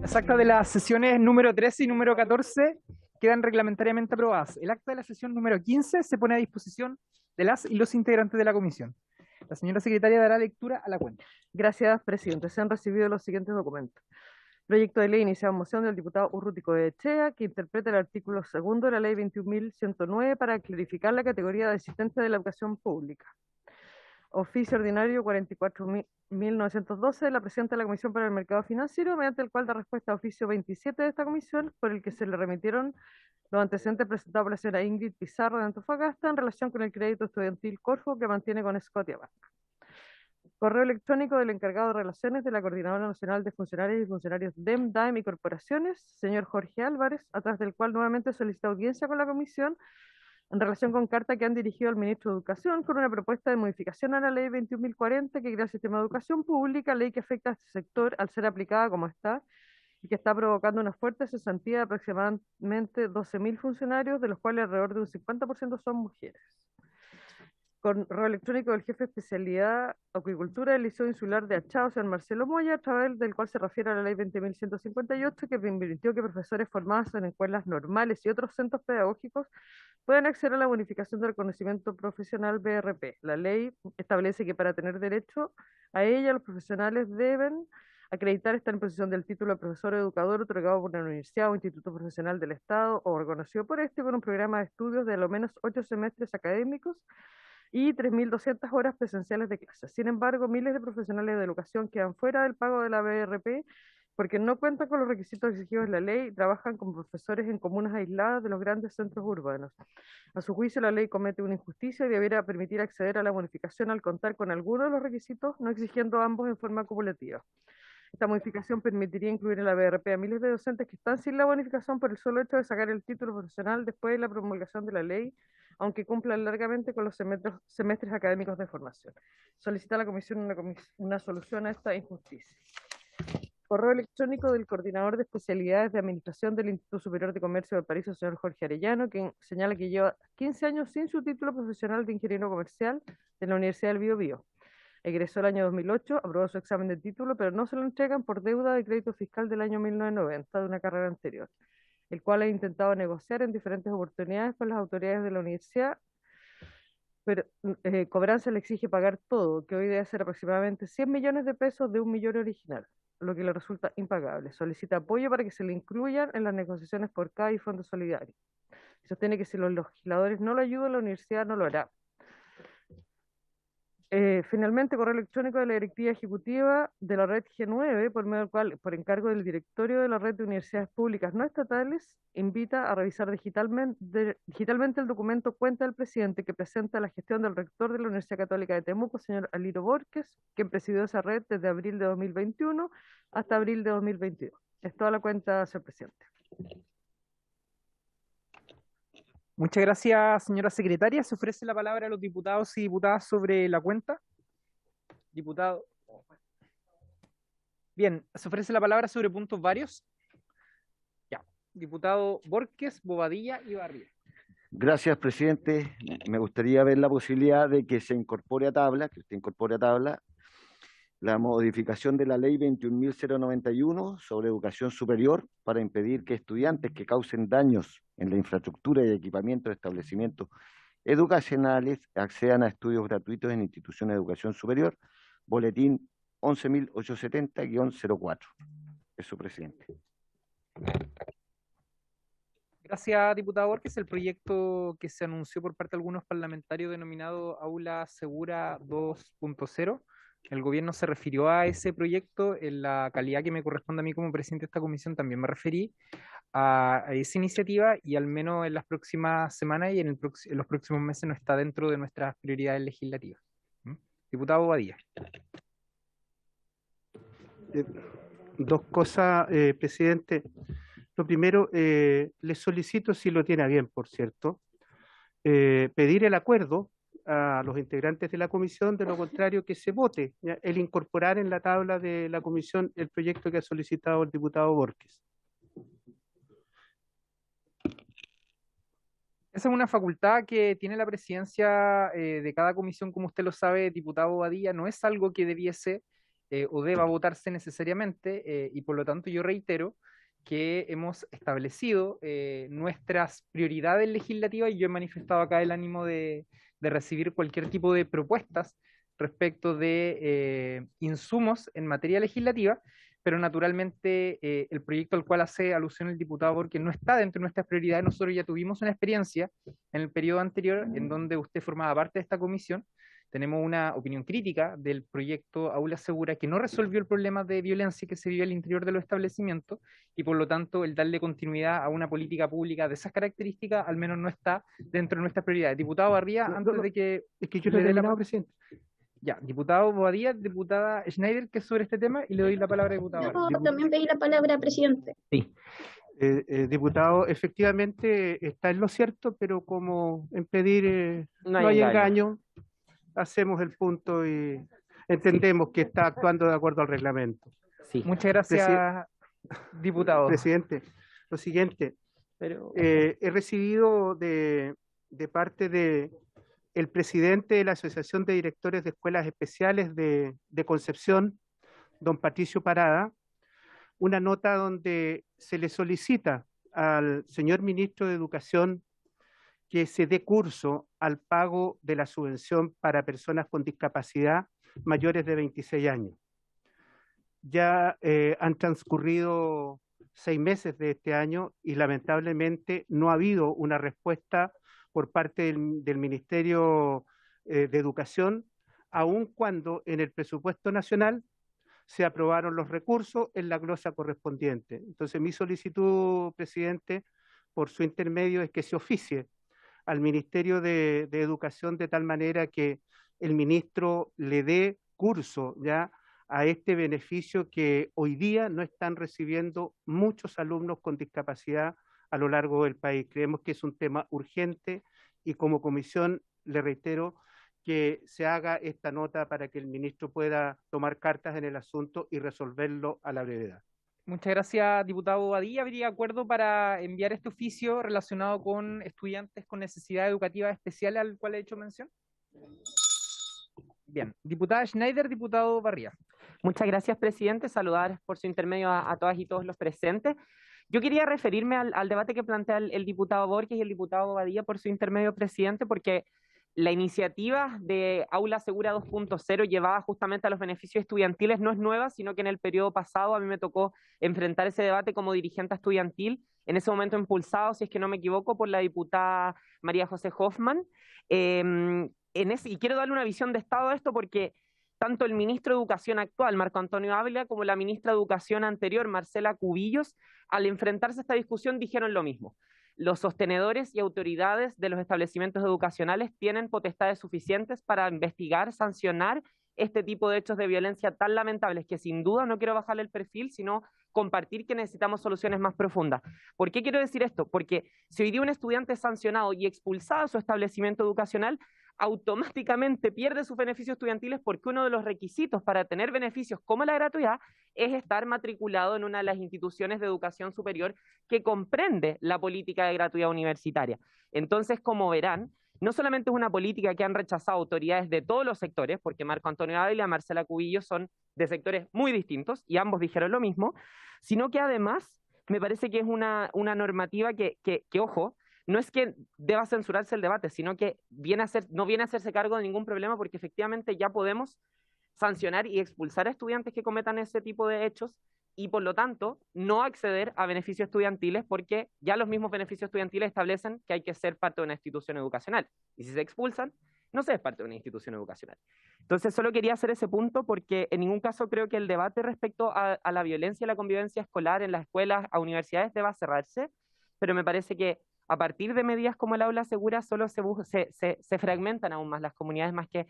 Las actas de las sesiones número 13 y número 14 quedan reglamentariamente aprobadas. El acta de la sesión número 15 se pone a disposición de las y los integrantes de la comisión. La señora secretaria dará lectura a la cuenta. Gracias, presidente. Se han recibido los siguientes documentos. Proyecto de ley iniciado en moción del diputado Urruti Echea, que interpreta el artículo 2 de la ley 21.109 para clarificar la categoría de asistente de la educación pública. Oficio ordinario 44.912 de la presidenta de la Comisión para el Mercado Financiero, mediante el cual da respuesta a oficio 27 de esta comisión, por el que se le remitieron los antecedentes presentados por la señora Ingrid Pizarro de Antofagasta en relación con el crédito estudiantil Corfo que mantiene con Scotiabank. Correo electrónico del encargado de relaciones de la Coordinadora Nacional de Funcionarios y Funcionarios DEM, DAEM y Corporaciones, señor Jorge Álvarez, a través del cual nuevamente solicita audiencia con la comisión en relación con carta que han dirigido al ministro de Educación con una propuesta de modificación a la ley 21.040 que crea el sistema de educación pública, ley que afecta a este sector al ser aplicada como está y que está provocando una fuerte cesantía de aproximadamente 12.000 funcionarios, de los cuales alrededor de un 50% son mujeres. Correo electrónico del jefe de especialidad Acuicultura del Liceo Insular de Achao, señor Marcelo Moya, a través del cual se refiere a la ley 20.158, que permitió que profesores formados en escuelas normales y otros centros pedagógicos puedan acceder a la bonificación del reconocimiento profesional BRP. La ley establece que para tener derecho a ella, los profesionales deben acreditar estar en posesión del título de profesor o educador otorgado por una universidad o instituto profesional del Estado o reconocido por este con un programa de estudios de a lo menos 8 semestres académicos y 3.200 horas presenciales de clases. Sin embargo, miles de profesionales de educación quedan fuera del pago de la BRP porque no cuentan con los requisitos exigidos en la ley y trabajan como profesores en comunas aisladas de los grandes centros urbanos. A su juicio, la ley comete una injusticia y debiera permitir acceder a la bonificación al contar con alguno de los requisitos, no exigiendo ambos en forma acumulativa. Esta modificación permitiría incluir en la BRP a miles de docentes que están sin la bonificación por el solo hecho de sacar el título profesional después de la promulgación de la ley, aunque cumplan largamente con los semestres académicos de formación. Solicita a la Comisión una solución a esta injusticia. Correo electrónico del coordinador de especialidades de administración del Instituto Superior de Comercio del Paraíso, señor Jorge Arellano, quien señala que lleva 15 años sin su título profesional de ingeniero comercial de la Universidad del Biobío. Egresó el año 2008, aprobó su examen de título, pero no se lo entregan por deuda de crédito fiscal del año 1990 de una carrera anterior, el cual ha intentado negociar en diferentes oportunidades con las autoridades de la universidad, pero Cobranza le exige pagar todo, que hoy debe ser aproximadamente 100 millones de pesos de 1 millón original, lo que le resulta impagable. Solicita apoyo para que se le incluyan en las negociaciones por CAE y Fondo Solidario. Sostiene que si los legisladores no lo ayudan, la universidad no lo hará. Finalmente, correo electrónico de la directiva ejecutiva de la red G9, por medio del cual, por encargo del directorio de la red de universidades públicas no estatales, invita a revisar digitalmente el documento Cuenta del Presidente que presenta la gestión del rector de la Universidad Católica de Temuco, señor Aliro Borges, quien presidió esa red desde abril de 2021 hasta abril de 2022. Es toda la cuenta, señor presidente. Muchas gracias, señora secretaria. Se ofrece la palabra a los diputados y diputadas sobre la cuenta. Diputado. Bien, se ofrece la palabra sobre puntos varios. Ya. Diputado Borges, Bobadilla y Barrio. Gracias, presidente. Me gustaría ver la posibilidad de que se incorpore a tabla, que usted incorpore a tabla, la modificación de la ley 21.091 sobre educación superior para impedir que estudiantes que causen daños en la infraestructura y equipamiento de establecimientos educacionales accedan a estudios gratuitos en instituciones de educación superior, boletín 11.870-04. Eso, presidente. Gracias, diputado Borges. El proyecto que se anunció por parte de algunos parlamentarios denominado Aula Segura 2.0, el gobierno se refirió a ese proyecto en la calidad que me corresponde a mí como presidente de esta comisión. También me referí a esa iniciativa y al menos en las próximas semanas y en los próximos meses no está dentro de nuestras prioridades legislativas. Diputado Badía. Dos cosas, presidente. Lo primero, le solicito, si lo tiene a bien, por cierto, pedir el acuerdo a los integrantes de la comisión, de lo contrario que se vote, ¿ya? El incorporar en la tabla de la comisión el proyecto que ha solicitado el diputado Borges. Esa es una facultad que tiene la presidencia de cada comisión, como usted lo sabe, diputado Badilla, no es algo que debiese o deba votarse necesariamente, y por lo tanto yo reitero que hemos establecido nuestras prioridades legislativas y yo he manifestado acá el ánimo de recibir cualquier tipo de propuestas respecto de insumos en materia legislativa, pero naturalmente el proyecto al cual hace alusión el diputado porque no está dentro de nuestras prioridades. Nosotros ya tuvimos una experiencia en el periodo anterior en donde usted formaba parte de esta comisión. Tenemos una opinión crítica del proyecto Aula Segura que no resolvió el problema de violencia que se vive al interior de los establecimientos y por lo tanto el darle continuidad a una política pública de esas características al menos no está dentro de nuestras prioridades. Diputado Barría, antes de que... Es que yo no he terminado, presidente. Ya, diputado Boadilla, diputada Schneider, que es sobre este tema, y le doy la palabra al diputado. No, también pedí la palabra, presidente. Sí. Diputado, efectivamente está en lo cierto, pero como en pedir No no hay hay engaño. engaño, hacemos el punto y entendemos que está actuando de acuerdo al reglamento. Sí, Muchas gracias, diputado. Presidente, lo siguiente, pero he recibido de parte de el presidente de la Asociación de Directores de Escuelas Especiales de Concepción, don Patricio Parada, una nota donde se le solicita al señor ministro de Educación que se dé curso al pago de la subvención para personas con discapacidad mayores de 26 años. Ya han transcurrido 6 meses de este año y lamentablemente no ha habido una respuesta por parte del Ministerio de Educación, aun cuando en el presupuesto nacional se aprobaron los recursos en la glosa correspondiente. Entonces, mi solicitud, presidente, por su intermedio, es que se oficie al Ministerio de Educación de tal manera que el ministro le dé curso ya a este beneficio que hoy día no están recibiendo muchos alumnos con discapacidad a lo largo del país. Creemos que es un tema urgente y como comisión le reitero que se haga esta nota para que el ministro pueda tomar cartas en el asunto y resolverlo a la brevedad. Muchas gracias, diputado Badilla. ¿Habría acuerdo para enviar este oficio relacionado con estudiantes con necesidades educativas especiales al cual he hecho mención? Bien. Diputada Schneider, diputado Barría. muchas gracias, presidente. Saludar por su intermedio a todas y todos los presentes. Yo quería referirme al debate que plantea el diputado Borges y el diputado Badilla por su intermedio, presidente, porque la iniciativa de Aula Segura 2.0 llevada justamente a los beneficios estudiantiles no es nueva, sino que en el periodo pasado a mí me tocó enfrentar ese debate como dirigente estudiantil, en ese momento impulsado, si es que no me equivoco, por la diputada María José Hoffman. Y quiero darle una visión de Estado a esto porque tanto el ministro de Educación actual, Marco Antonio Ávila, como la ministra de Educación anterior, Marcela Cubillos, al enfrentarse a esta discusión dijeron lo mismo. Los sostenedores y autoridades de los establecimientos educacionales tienen potestades suficientes para investigar, sancionar este tipo de hechos de violencia tan lamentables que sin duda no quiero bajarle el perfil, sino compartir que necesitamos soluciones más profundas. ¿Por qué quiero decir esto? Porque si hoy día un estudiante es sancionado y expulsado de su establecimiento educacional, automáticamente pierde sus beneficios estudiantiles porque uno de los requisitos para tener beneficios como la gratuidad es estar matriculado en una de las instituciones de educación superior que comprende la política de gratuidad universitaria. Entonces, como verán, no solamente es una política que han rechazado autoridades de todos los sectores, porque Marco Antonio Ávila y Marcela Cubillo son de sectores muy distintos y ambos dijeron lo mismo, sino que además me parece que es una normativa que ojo, no es que deba censurarse el debate, sino que no viene a hacerse cargo de ningún problema porque efectivamente ya podemos sancionar y expulsar a estudiantes que cometan ese tipo de hechos y por lo tanto no acceder a beneficios estudiantiles porque ya los mismos beneficios estudiantiles establecen que hay que ser parte de una institución educacional y si se expulsan, no se es parte de una institución educacional. Entonces solo quería hacer ese punto porque en ningún caso creo que el debate respecto a la violencia y la convivencia escolar en las escuelas, a universidades deba cerrarse, pero me parece que a partir de medidas como el aula segura solo se fragmentan aún más las comunidades más que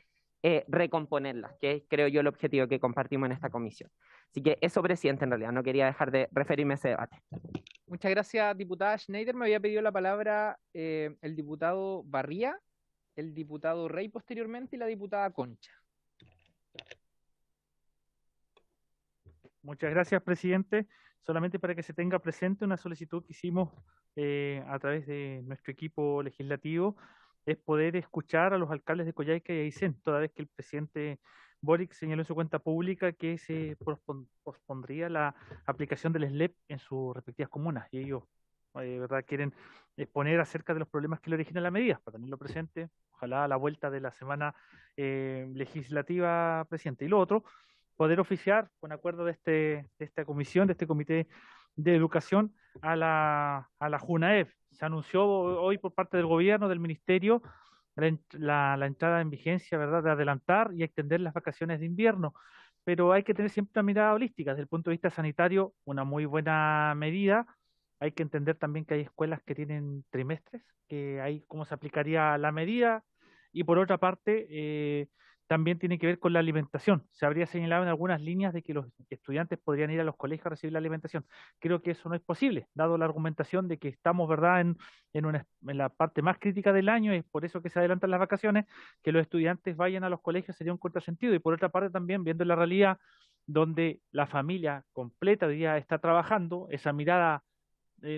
recomponerlas, que es, creo yo, el objetivo que compartimos en esta comisión. Así que eso, presidente, en realidad, no quería dejar de referirme a ese debate. Muchas gracias, diputada Schneider. Me había pedido la palabra el diputado Barría, el diputado Rey posteriormente y la diputada Concha. Muchas gracias, presidente. Solamente para que se tenga presente una solicitud que hicimos a través de nuestro equipo legislativo es poder escuchar a los alcaldes de Coyhaique y Aysén, toda vez que el presidente Boric señaló en su cuenta pública que se pospondría la aplicación del SLEP en sus respectivas comunas, y ellos ¿verdad? Quieren exponer acerca de los problemas que le originan la medida, para tenerlo presente, ojalá a la vuelta de la semana legislativa, presidente. Y lo otro, poder oficiar, con acuerdo de esta comisión, de este comité de educación, a la JUNAEV. Se anunció hoy por parte del gobierno, del ministerio, la entrada en vigencia, ¿verdad?, de adelantar y extender las vacaciones de invierno, pero hay que tener siempre una mirada holística. Desde el punto de vista sanitario, una muy buena medida. Hay que entender también que hay escuelas que tienen trimestres, que ahí cómo se aplicaría la medida, y por otra parte, también tiene que ver con la alimentación. Se habría señalado en algunas líneas de que los estudiantes podrían ir a los colegios a recibir la alimentación. Creo que eso no es posible, dado la argumentación de que estamos, ¿verdad?, en la parte más crítica del año, y es por eso que se adelantan las vacaciones. Que los estudiantes vayan a los colegios sería un contrasentido, y por otra parte también, viendo la realidad donde la familia completa hoy día está trabajando, esa mirada,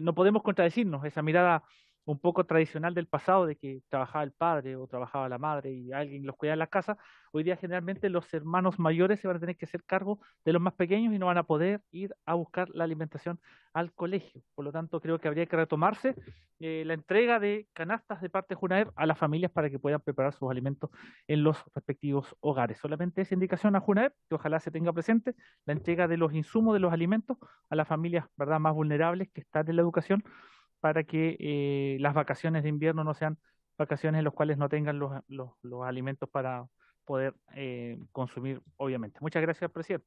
no podemos contradecirnos, esa mirada un poco tradicional del pasado, de que trabajaba el padre o trabajaba la madre y alguien los cuidaba en la casa. Hoy día generalmente los hermanos mayores se van a tener que hacer cargo de los más pequeños y no van a poder ir a buscar la alimentación al colegio. Por lo tanto, creo que habría que retomarse la entrega de canastas de parte de JUNAEV a las familias para que puedan preparar sus alimentos en los respectivos hogares. Solamente esa indicación a JUNAEV, que ojalá se tenga presente, la entrega de los insumos, de los alimentos a las familias, ¿verdad?, más vulnerables que están en la educación, para que las vacaciones de invierno no sean vacaciones en las cuales no tengan los alimentos para poder consumir, obviamente. Muchas gracias, presidente.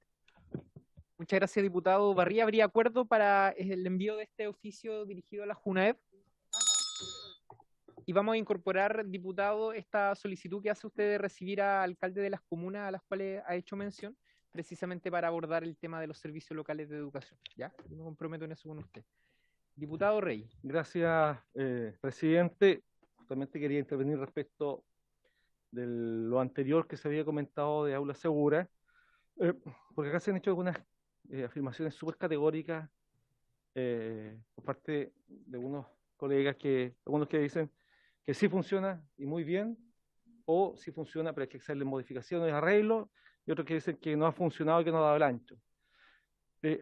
Muchas gracias, diputado Barría. ¿Habría acuerdo para el envío de este oficio dirigido a la JUNAEV? Y vamos a incorporar, diputado, esta solicitud que hace usted de recibir a alcaldes de las comunas a las cuales ha hecho mención, precisamente para abordar el tema de los servicios locales de educación. ¿Ya? Yo me comprometo en eso con usted. Diputado Rey. Gracias, presidente. Justamente quería intervenir respecto de lo anterior que se había comentado de aula segura, porque acá se han hecho algunas afirmaciones súper categóricas por parte de algunos colegas, algunos que dicen que sí funciona y muy bien, o sí funciona pero hay que hacerle modificaciones, arreglos, y otros que dicen que no ha funcionado y que no ha dado el ancho.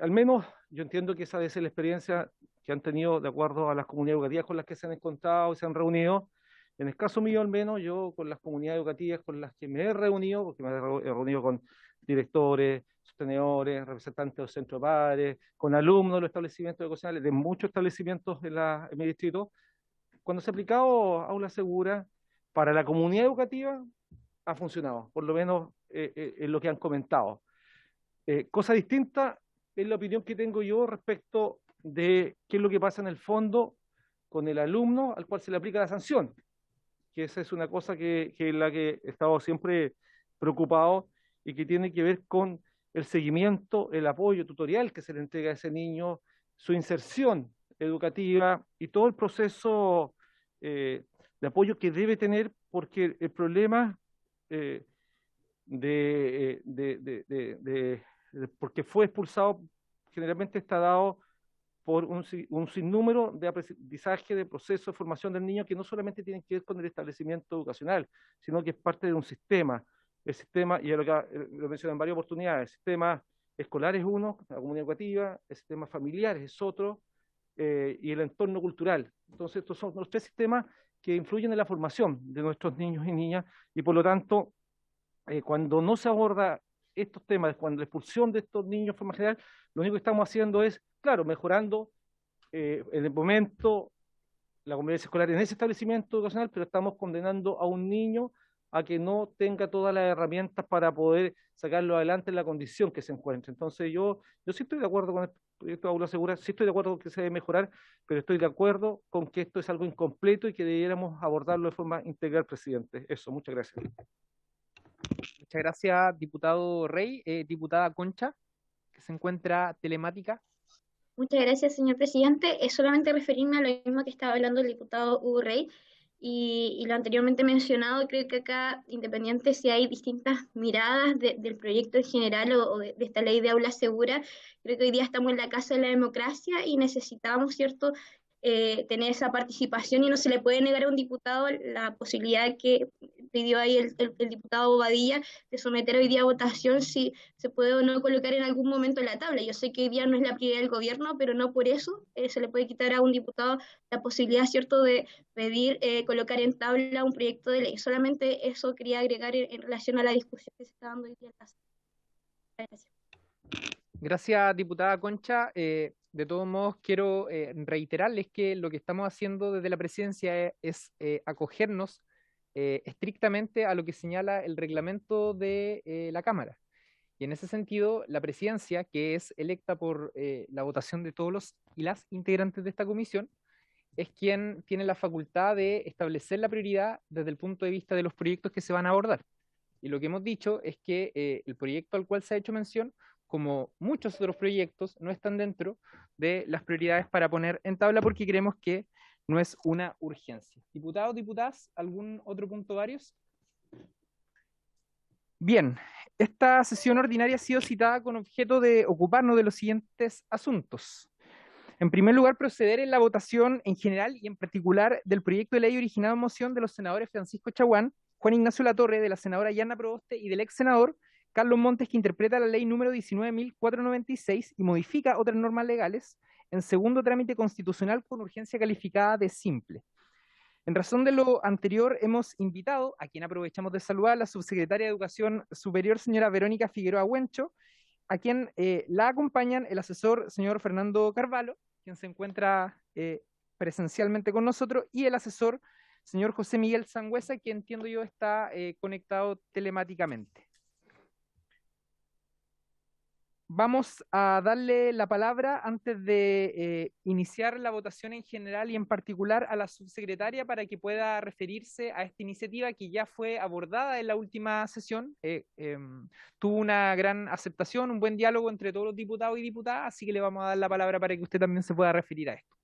Al menos yo entiendo que esa debe ser la experiencia que han tenido de acuerdo a las comunidades educativas con las que se han encontrado y se han reunido. En el caso mío, al menos, yo con las comunidades educativas con las que me he reunido, porque me he reunido con directores, sostenedores, representantes de los centros de padres, con alumnos de los establecimientos educacionales, de muchos establecimientos en mi distrito, cuando se ha aplicado aula segura para la comunidad educativa, ha funcionado, por lo menos en lo que han comentado. Cosa distinta es la opinión que tengo yo respecto de qué es lo que pasa en el fondo con el alumno al cual se le aplica la sanción, que esa es una cosa que es la que he estado siempre preocupado y que tiene que ver con el seguimiento, el apoyo tutorial que se le entrega a ese niño, su inserción educativa y todo el proceso de apoyo que debe tener, porque el problema porque fue expulsado generalmente está dado por un sinnúmero de aprendizaje, de proceso de formación del niño que no solamente tienen que ver con el establecimiento educacional, sino que es parte de un sistema. El sistema, y lo mencioné en varias oportunidades, el sistema escolar es uno, la comunidad educativa, el sistema familiar es otro, y el entorno cultural. Entonces, estos son los tres sistemas que influyen en la formación de nuestros niños y niñas, y por lo tanto, cuando no se aborda estos temas, cuando la expulsión de estos niños de forma general, lo único que estamos haciendo es, claro, mejorando en el momento la convivencia escolar en ese establecimiento educacional, pero estamos condenando a un niño a que no tenga todas las herramientas para poder sacarlo adelante en la condición que se encuentre. Entonces yo sí estoy de acuerdo con el proyecto de aula segura, sí estoy de acuerdo con que se debe mejorar, pero estoy de acuerdo con que esto es algo incompleto y que debiéramos abordarlo de forma integral, presidente. Eso, muchas gracias. Muchas gracias, diputado Rey. Diputada Concha, que se encuentra telemática. Muchas gracias, señor presidente. Es solamente referirme a lo mismo que estaba hablando el diputado Hugo Rey y lo anteriormente mencionado. Creo que acá, independiente si hay distintas miradas del proyecto en general o de esta ley de aula segura, creo que hoy día estamos en la casa de la democracia y necesitamos, ¿cierto?, tener esa participación y no se le puede negar a un diputado la posibilidad que pidió ahí el diputado Bobadilla de someter hoy día a votación si se puede o no colocar en algún momento en la tabla. Yo sé que hoy día no es la prioridad del gobierno, pero no por eso se le puede quitar a un diputado la posibilidad, ¿cierto?, de pedir colocar en tabla un proyecto de ley. Solamente eso quería agregar en relación a la discusión que se está dando hoy día en la sala. Gracias. Gracias, diputada Concha. De todos modos, quiero reiterarles que lo que estamos haciendo desde la presidencia es acogernos estrictamente a lo que señala el reglamento de la Cámara. Y en ese sentido, la presidencia, que es electa por la votación de todos los y las integrantes de esta comisión, es quien tiene la facultad de establecer la prioridad desde el punto de vista de los proyectos que se van a abordar. Y lo que hemos dicho es que el proyecto al cual se ha hecho mención, como muchos otros proyectos, no están dentro de las prioridades para poner en tabla porque creemos que no es una urgencia. Diputados, diputadas, ¿algún otro punto varios? Bien, esta sesión ordinaria ha sido citada con objeto de ocuparnos de los siguientes asuntos. En primer lugar, proceder en la votación en general y en particular del proyecto de ley originado en moción de los senadores Francisco Chaguán, Juan Ignacio Latorre, de la senadora Yana Proboste y del ex senador Carlos Montes, que interpreta la ley número 19.496 y modifica otras normas legales en segundo trámite constitucional con urgencia calificada de simple. En razón de lo anterior, hemos invitado, a quien aprovechamos de saludar, a la subsecretaria de Educación Superior, señora Verónica Figueroa Huencho, a quien la acompañan el asesor, señor Fernando Carvalho, quien se encuentra presencialmente con nosotros, y el asesor, señor José Miguel Sangüesa, que entiendo yo está conectado telemáticamente. Vamos a darle la palabra antes de iniciar la votación en general y en particular a la subsecretaria para que pueda referirse a esta iniciativa que ya fue abordada en la última sesión. Tuvo una gran aceptación, un buen diálogo entre todos los diputados y diputadas, así que le vamos a dar la palabra para que usted también se pueda referir a esto.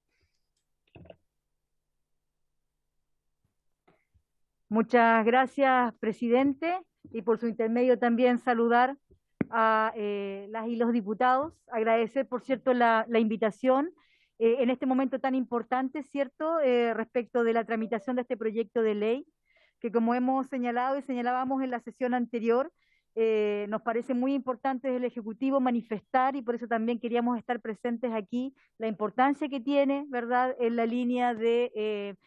Muchas gracias, presidente, y por su intermedio también saludar a las y los diputados, agradecer, por cierto, la invitación en este momento tan importante, ¿cierto?, respecto de la tramitación de este proyecto de ley, que como hemos señalado y señalábamos en la sesión anterior, nos parece muy importante desde el Ejecutivo manifestar, y por eso también queríamos estar presentes aquí, la importancia que tiene, ¿verdad?, en la línea de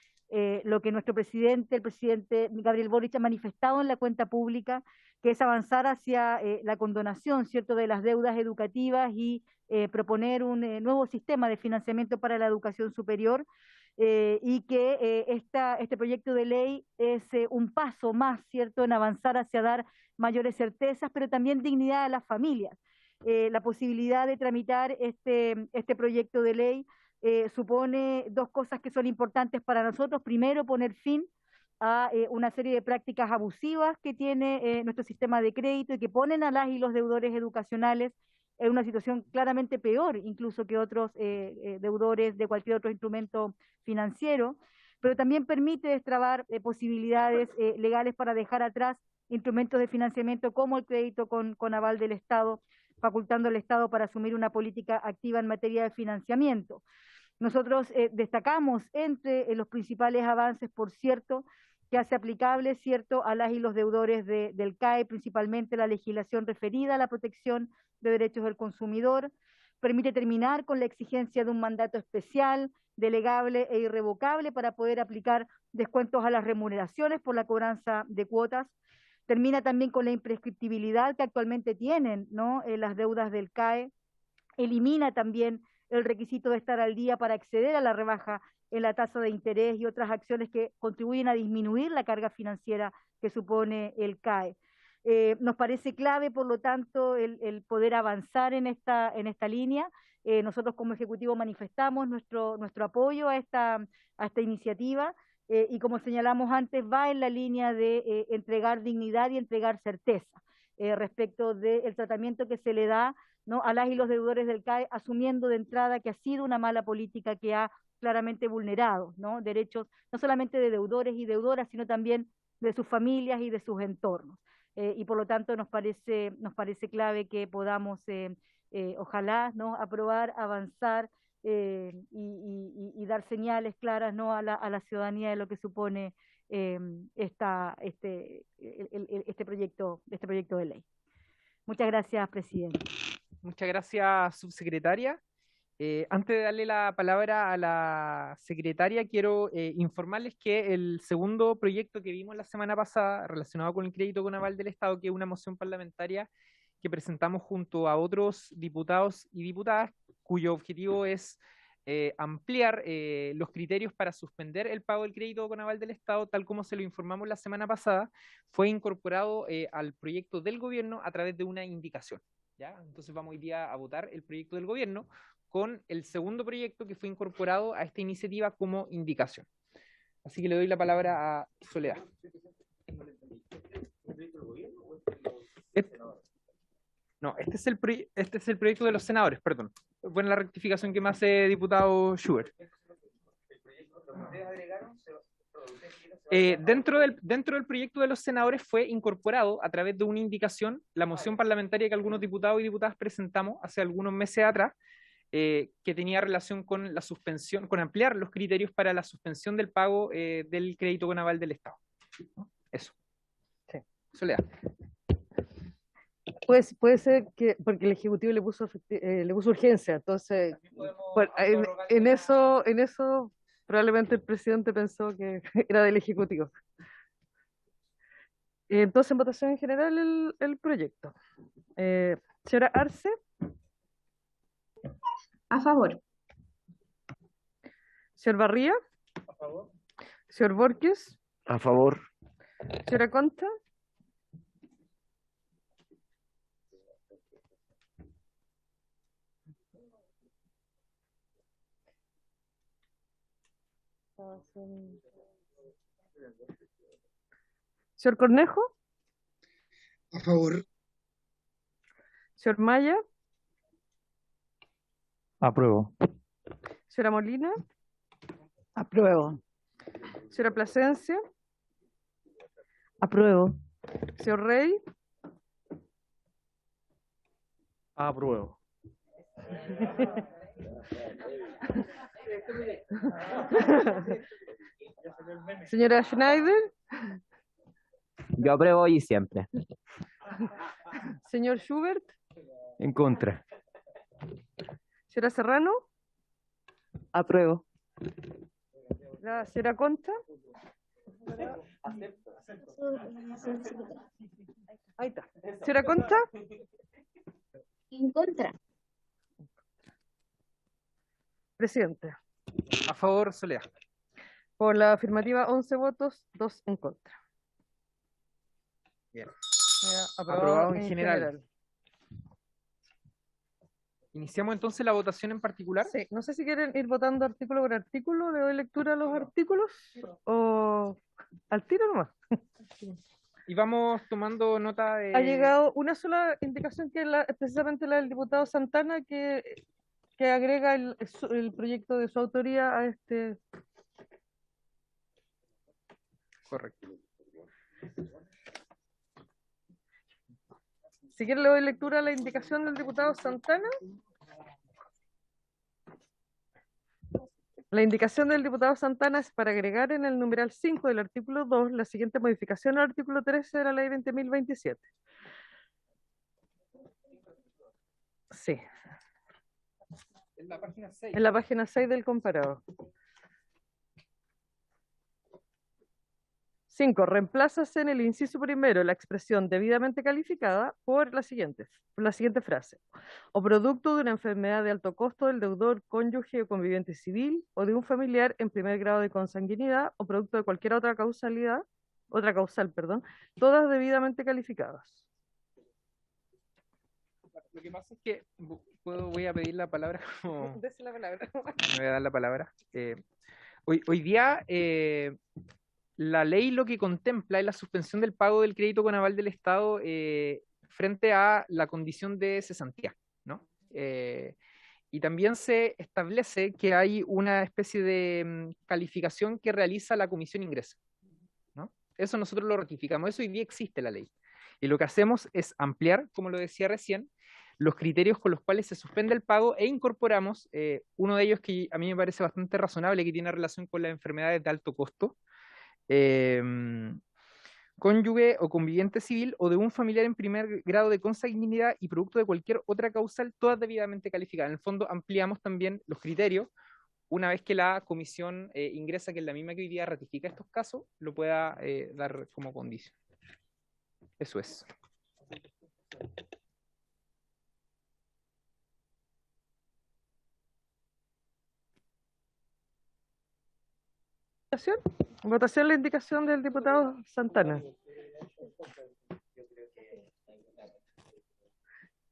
lo que nuestro presidente, el presidente Gabriel Boric, ha manifestado en la cuenta pública, que es avanzar hacia la condonación, ¿cierto?, de las deudas educativas y proponer un nuevo sistema de financiamiento para la educación superior, y que este proyecto de ley es un paso más, ¿cierto?, en avanzar hacia dar mayores certezas, pero también dignidad a las familias. La posibilidad de tramitar este proyecto de ley supone dos cosas que son importantes para nosotros. Primero, poner fin a una serie de prácticas abusivas que tiene nuestro sistema de crédito y que ponen a las y los deudores educacionales en una situación claramente peor, incluso que otros deudores de cualquier otro instrumento financiero, pero también permite destrabar posibilidades legales para dejar atrás instrumentos de financiamiento como el crédito con aval del Estado, facultando al Estado para asumir una política activa en materia de financiamiento. Nosotros destacamos entre los principales avances, por cierto, que hace aplicable, ¿cierto?, a las y los deudores del CAE, principalmente la legislación referida a la protección de derechos del consumidor, permite terminar con la exigencia de un mandato especial, delegable e irrevocable para poder aplicar descuentos a las remuneraciones por la cobranza de cuotas, termina también con la imprescriptibilidad que actualmente tienen, ¿no?, las deudas del CAE, elimina también el requisito de estar al día para acceder a la rebaja en la tasa de interés y otras acciones que contribuyen a disminuir la carga financiera que supone el CAE. Nos parece clave, por lo tanto, el poder avanzar en esta línea. Nosotros como Ejecutivo manifestamos nuestro apoyo a esta iniciativa y como señalamos antes, va en la línea de entregar dignidad y entregar certeza respecto del tratamiento que se le da, ¿no?, a las y los deudores del CAE, asumiendo de entrada que ha sido una mala política que ha claramente vulnerado, ¿no?, derechos no solamente de deudores y deudoras, sino también de sus familias y de sus entornos. Y por lo tanto nos parece clave que podamos, ojalá, ¿no?, aprobar, avanzar y dar señales claras, ¿no?, a la ciudadanía de lo que supone este proyecto de ley. Muchas gracias, presidente. Muchas gracias, subsecretaria. Antes de darle la palabra a la secretaria, quiero informarles que el segundo proyecto que vimos la semana pasada relacionado con el crédito con aval del Estado, que es una moción parlamentaria que presentamos junto a otros diputados y diputadas, cuyo objetivo es ampliar los criterios para suspender el pago del crédito con aval del Estado, tal como se lo informamos la semana pasada, fue incorporado al proyecto del gobierno a través de una indicación. ¿Ya? Entonces vamos hoy día a votar el proyecto del gobierno con el segundo proyecto que fue incorporado a esta iniciativa como indicación. Así que le doy la palabra a Soledad. No, este es el proyecto de los senadores, perdón. Bueno, la rectificación que me hace diputado Schubert. Dentro del proyecto de los senadores fue incorporado a través de una indicación la moción parlamentaria que algunos diputados y diputadas presentamos hace algunos meses atrás, que tenía relación con la suspensión, con ampliar los criterios para la suspensión del pago del crédito con aval del Estado. Eso. Sí. Soledad. Pues puede ser que, porque el Ejecutivo le puso urgencia, entonces en eso probablemente el presidente pensó que era del Ejecutivo. Entonces, en votación en general el proyecto. Señora Arce. A favor. Señor Barría. A favor. Señor Borges. A favor. Señora Concha. Señor Cornejo. A favor. Señor Maya. Apruebo. Señora Molina. Apruebo. Señora Plasencia. Apruebo. Señor Rey. Apruebo. Señora Schneider. Yo apruebo hoy y siempre. Señor Schubert. En contra. Señora Serrano. Apruebo. La señora Concha. Ahí está. Señora Concha. En contra. Presidente. A favor, Soledad. Por la afirmativa, 11 votos, 2 en contra. Bien. Aprobado en general. Iniciamos entonces la votación en particular. Sí, no sé si quieren ir votando artículo por artículo, le doy lectura a los artículos o al tiro nomás. Y vamos tomando nota de... Ha llegado una sola indicación que es precisamente la del diputado Santana que agrega el proyecto de su autoría a este. Correcto. Si quieren le doy lectura a la indicación del diputado Santana. La indicación del diputado Santana es para agregar en el numeral 5 del artículo 2 la siguiente modificación al artículo 13 de la ley 20.027. Sí. En la página 6. En la página 6 del comparado. 5. Reemplázase en el inciso primero la expresión debidamente calificada por la siguiente frase. O producto de una enfermedad de alto costo del deudor, cónyuge o conviviente civil, o de un familiar en primer grado de consanguinidad, o producto de cualquier otra causal, todas debidamente calificadas. Lo que pasa es que voy a pedir la palabra como... Dese la palabra. Me voy a dar la palabra. Hoy día la ley lo que contempla es la suspensión del pago del crédito con aval del Estado frente a la condición de cesantía, ¿no? Y también se establece que hay una especie de calificación que realiza la Comisión Ingreso, ¿no? Eso nosotros lo ratificamos, eso hoy día existe la ley. Y lo que hacemos es ampliar, como lo decía recién, los criterios con los cuales se suspende el pago e incorporamos uno de ellos que a mí me parece bastante razonable, que tiene relación con las enfermedades de alto costo. Cónyuge o conviviente civil o de un familiar en primer grado de consanguinidad y producto de cualquier otra causal, todas debidamente calificadas. En el fondo ampliamos también los criterios una vez que la comisión ingresa, que es la misma que hoy día ratifica estos casos, lo pueda dar como condición. Eso es. ¿Votación? Votación la indicación del diputado Santana.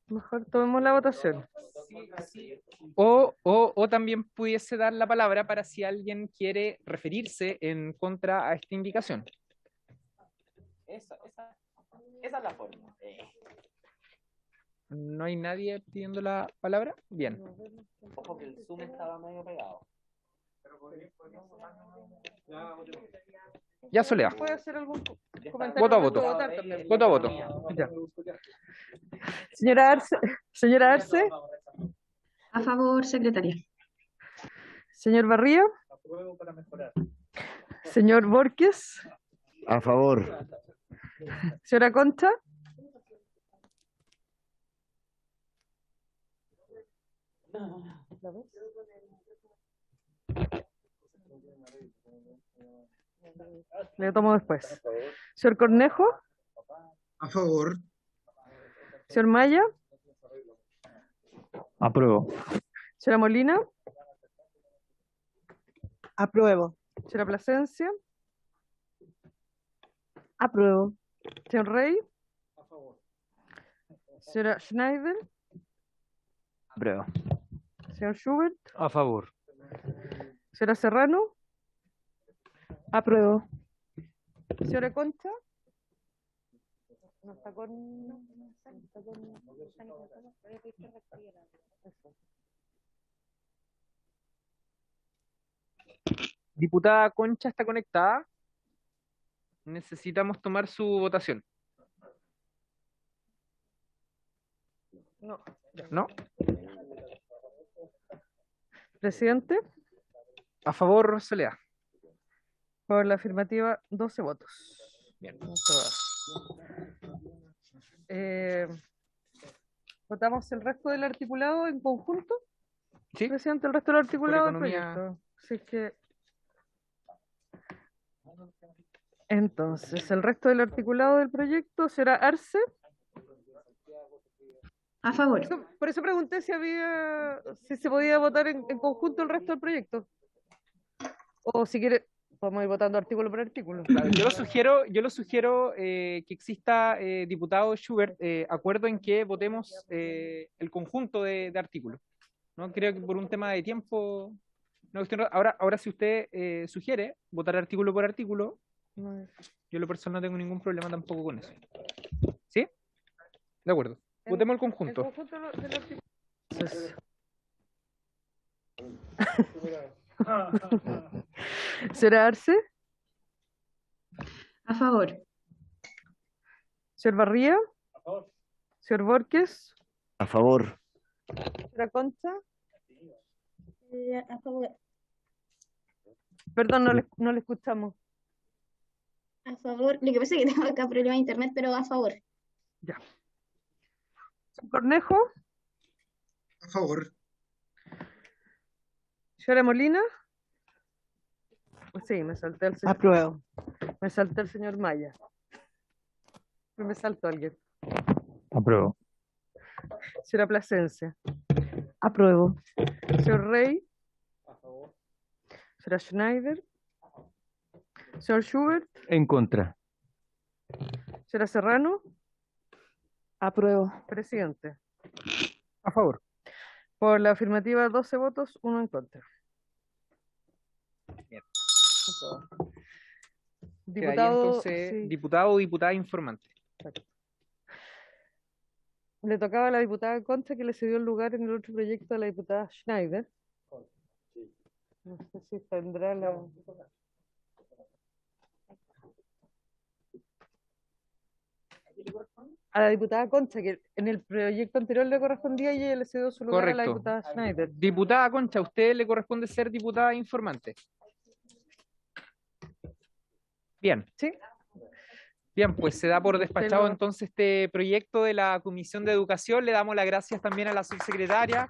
Mejor tomemos la votación. O también pudiese dar la palabra para si alguien quiere referirse en contra a esta indicación. Esa es la forma. ¿No hay nadie pidiendo la palabra? Bien. Ojo que el Zoom estaba medio pegado. Ya, Soledad. ¿Puede hacer algún comentario? Voto a voto. Voto a voto. Ya. Señora Arce. A favor, secretaria. Señor Barría. Señor Borges. A favor. Señora Concha. Le tomo después. Señor Cornejo. A favor. Señor Maya. Apruebo. Señora Molina. Apruebo. Señora Plasencia. Apruebo. Señor Rey. Señora Schneider. Apruebo. Señor Schubert. A favor. Señora Serrano. Apruebo. Señora Concha. No está con... Diputada Concha está conectada. Necesitamos tomar su votación. No. ¿No? Presidente. A favor, Soledad. Por la afirmativa, 12 votos. Bien. ¿Votamos el resto del articulado en conjunto? Sí. Presidente, el resto del articulado del economía. proyecto. Así es que... Entonces, el resto del articulado del proyecto será Arce. A favor. Por eso pregunté si se podía votar en conjunto el resto del proyecto. O si quiere, podemos ir votando artículo por artículo. Claro, yo lo sugiero que exista, diputado Schubert, acuerdo en que votemos el conjunto de artículos. ¿No? Creo que por un tema de tiempo. No, ahora si usted sugiere votar artículo por artículo, yo lo personal no tengo ningún problema tampoco con eso. ¿Sí? De acuerdo. Votemos el conjunto. El conjunto del artículo. Entonces... ¿Será Arce? A favor. ¿Señor Barría? A favor. ¿Señor Borges? A favor. ¿Señora Concha? A favor. Perdón, no le escuchamos. A favor. Lo que pasa es que tengo acá problema de internet, pero a favor. Ya. ¿Señor Cornejo? A favor. ¿Señora Molina? Sí, me salté al señor. Apruebo. Me salté al señor Maya. Pero me saltó alguien. Apruebo. Señora Plasencia. Apruebo. Señor Rey. A favor. Señora Schneider. Señor Schubert. En contra. Señora Serrano. Apruebo. Presidente. A favor. Por la afirmativa, 12 votos, 1 en contra. Bien. Diputado, entonces, sí. diputado o diputada informante. Le tocaba a la diputada Concha, que le cedió el lugar en el otro proyecto a la diputada Schneider. No sé si tendrá la... A la diputada Concha, que en el proyecto anterior le correspondía y ella le cedió su lugar a la Correcto. diputada Schneider. Diputada Concha, a usted le corresponde ser diputada informante. Bien. ¿Sí? Bien, pues se da por despachado lo- entonces este proyecto de la Comisión de Educación. Le damos las gracias también a la subsecretaria,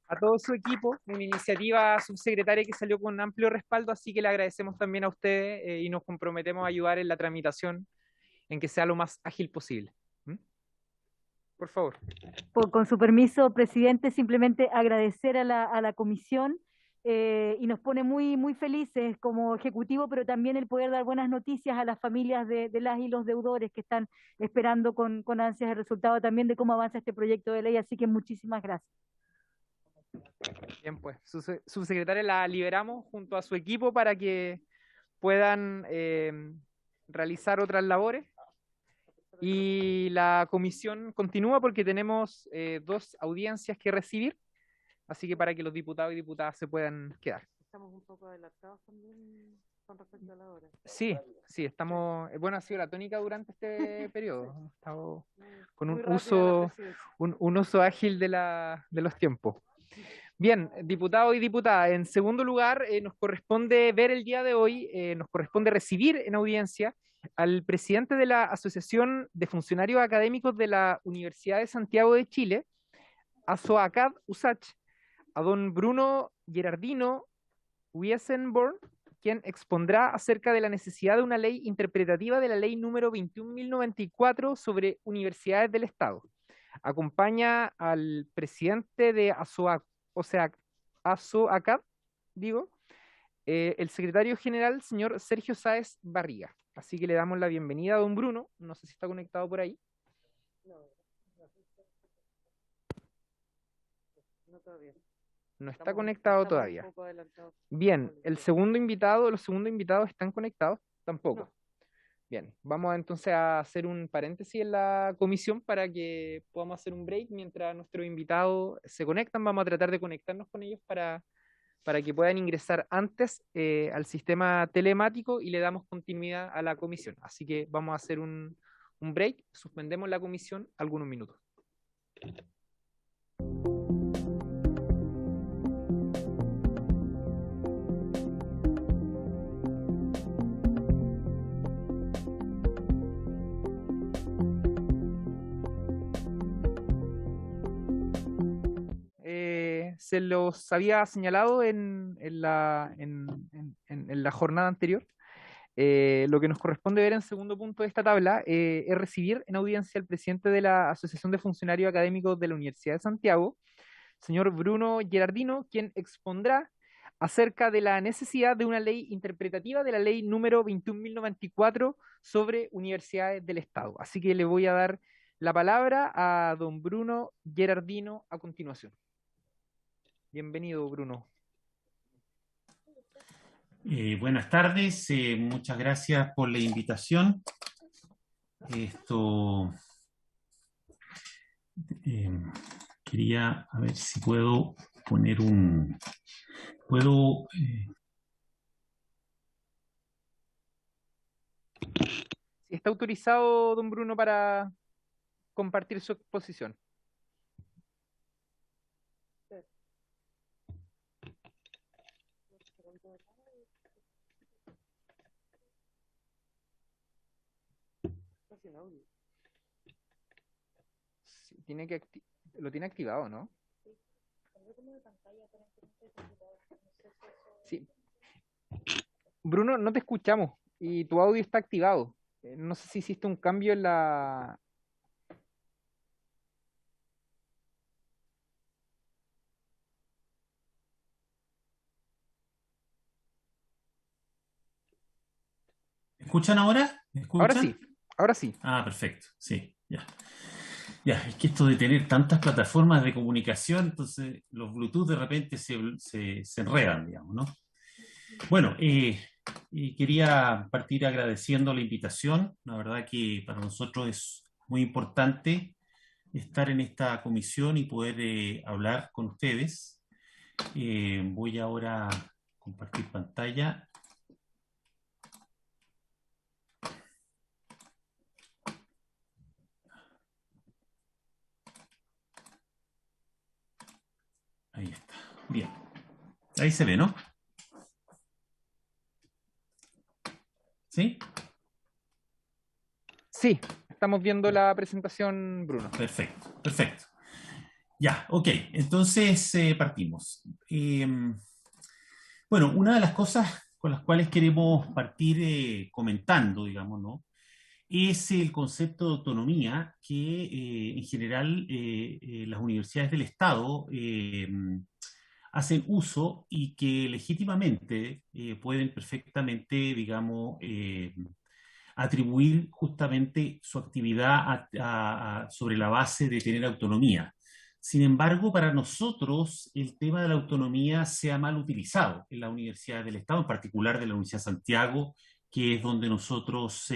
a todo su equipo, una iniciativa subsecretaria que salió con amplio respaldo, así que le agradecemos también a usted y nos comprometemos a ayudar en la tramitación en que sea lo más ágil posible. ¿Mm? Por favor. Con su permiso, presidente, simplemente agradecer a la comisión y nos pone muy, muy felices como ejecutivo, pero también el poder dar buenas noticias a las familias de las y los deudores que están esperando con ansias el resultado también de cómo avanza este proyecto de ley, así que muchísimas gracias. Bien, pues, subsecretaria, la liberamos junto a su equipo para que puedan realizar otras labores. Y la comisión continúa porque tenemos 2 audiencias que recibir, así que para que los diputados y diputadas se puedan quedar. Estamos un poco adelantados también con respecto a la hora. Sí, sí, estamos, bueno, ha sido la tónica durante este periodo. Hemos estado con Muy un rápida la uso, presidencia. un uso ágil de los tiempos. Bien, diputados y diputadas, en segundo lugar, nos corresponde ver el día de hoy, nos corresponde recibir en audiencia al presidente de la Asociación de Funcionarios Académicos de la Universidad de Santiago de Chile, ASOACAD USACH, a don Bruno Gerardino Wiesenborn, quien expondrá acerca de la necesidad de una ley interpretativa de la ley número 21.094 sobre universidades del Estado. Acompaña al presidente de ASOACAD, el secretario general, señor Sergio Sáez Barriga. Así que le damos la bienvenida a don Bruno. No sé si está conectado por ahí. No todavía. No está conectado todavía. Bien, los segundos invitados están conectados, tampoco. No. Bien, vamos entonces a hacer un paréntesis en la comisión para que podamos hacer un break mientras nuestros invitados se conectan. Vamos a tratar de conectarnos con ellos para que puedan ingresar antes al sistema telemático y le damos continuidad a la comisión. Así que vamos a hacer un break, suspendemos la comisión algunos minutos. Se los había señalado en la jornada anterior. Lo que nos corresponde ver en segundo punto de esta tabla es recibir en audiencia al presidente de la Asociación de Funcionarios Académicos de la Universidad de Santiago, señor Bruno Gerardino, quien expondrá acerca de la necesidad de una ley interpretativa de la ley número 21.094 sobre universidades del Estado. Así que le voy a dar la palabra a don Bruno Gerardino a continuación. Bienvenido, Bruno. Buenas tardes, muchas gracias por la invitación. Quería a ver si puedo poner Si está autorizado, don Bruno, para compartir su exposición. Sí, lo tiene activado, ¿no? Sí. Bruno, no te escuchamos y tu audio está activado. No sé si hiciste un cambio en la... ¿Me escuchan ahora? ¿Me escuchan? Ahora sí. Ah, perfecto, sí, ya. Ya, es que esto de tener tantas plataformas de comunicación, entonces los Bluetooth de repente se enredan, digamos, ¿no? Bueno, y quería partir agradeciendo la invitación. La verdad que para nosotros es muy importante estar en esta comisión y poder hablar con ustedes. Voy ahora a compartir pantalla. Ahí se ve, ¿no? ¿Sí? Sí, estamos viendo la presentación, Bruno. Perfecto, perfecto. Ya, ok, entonces partimos. Bueno, una de las cosas con las cuales queremos partir comentando, digamos, ¿no? Es el concepto de autonomía que en general las universidades del Estado hacen uso y que legítimamente pueden perfectamente, digamos, atribuir justamente su actividad sobre la base de tener autonomía. Sin embargo, para nosotros el tema de la autonomía se ha mal utilizado en las universidades del Estado, en particular de la Universidad de Santiago, que es donde nosotros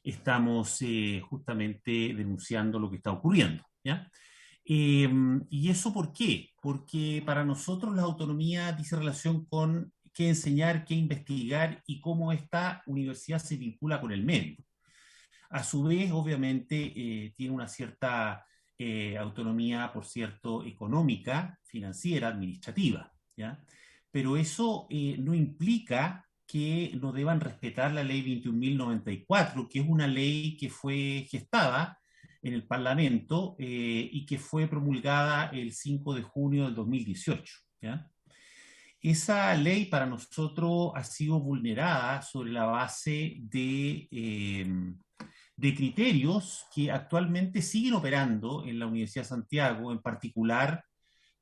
estamos justamente denunciando lo que está ocurriendo, ¿ya? ¿Y eso por qué? Porque para nosotros la autonomía dice relación con qué enseñar, qué investigar y cómo esta universidad se vincula con el medio. A su vez, obviamente, tiene una cierta autonomía, por cierto, económica, financiera, administrativa, ¿ya? Pero eso no implica que no deban respetar la ley 21.094, que es una ley que fue gestada en el Parlamento y que fue promulgada el 5 de junio del 2018, ¿ya? Esa ley para nosotros ha sido vulnerada sobre la base de criterios que actualmente siguen operando en la Universidad de Santiago, en particular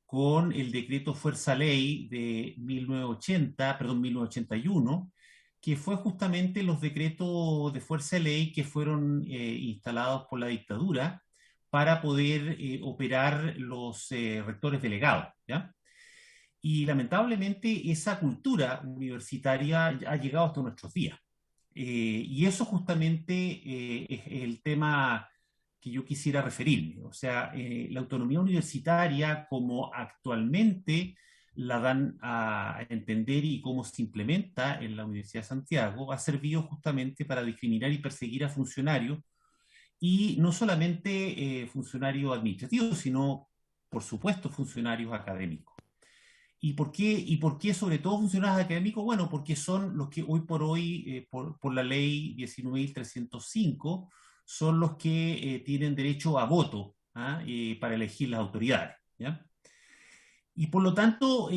con el decreto Fuerza Ley de 1981, que fue justamente los decretos de Fuerza Ley que fueron instalados por la dictadura para poder operar los rectores delegados, ¿ya? Y lamentablemente esa cultura universitaria ha llegado hasta nuestros días. Y eso justamente es el tema que yo quisiera referirme. O sea, la autonomía universitaria, como actualmente la dan a entender y cómo se implementa en la Universidad de Santiago, ha servido justamente para discriminar y perseguir a funcionarios, y no solamente funcionarios administrativos, sino, por supuesto, funcionarios académicos. ¿Y por qué sobre todo funcionarios académicos? Bueno, porque son los que hoy por hoy, por la ley 19.305, son los que tienen derecho a voto para elegir las autoridades, ¿ya? Y por lo tanto,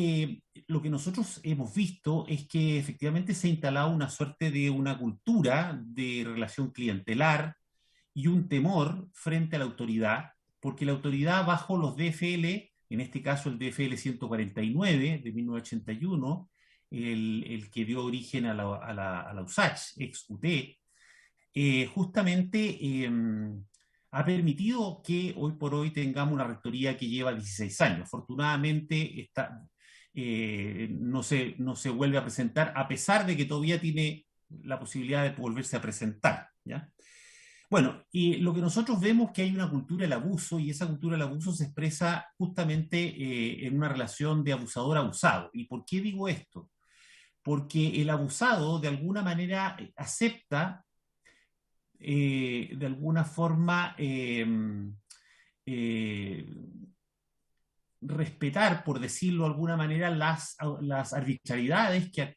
lo que nosotros hemos visto es que efectivamente se ha instalado una suerte de una cultura de relación clientelar y un temor frente a la autoridad, porque la autoridad bajo los DFL, en este caso el DFL 149 de 1981, el que dio origen a la USACH, ex UT, justamente ha permitido que hoy por hoy tengamos una rectoría que lleva 16 años. Afortunadamente no se vuelve a presentar, a pesar de que todavía tiene la posibilidad de volverse a presentar, ¿ya? Bueno, y lo que nosotros vemos es que hay una cultura del abuso, y esa cultura del abuso se expresa justamente en una relación de abusador-abusado. ¿Y por qué digo esto? Porque el abusado de alguna manera acepta de alguna forma respetar, por decirlo de alguna manera, las arbitrariedades que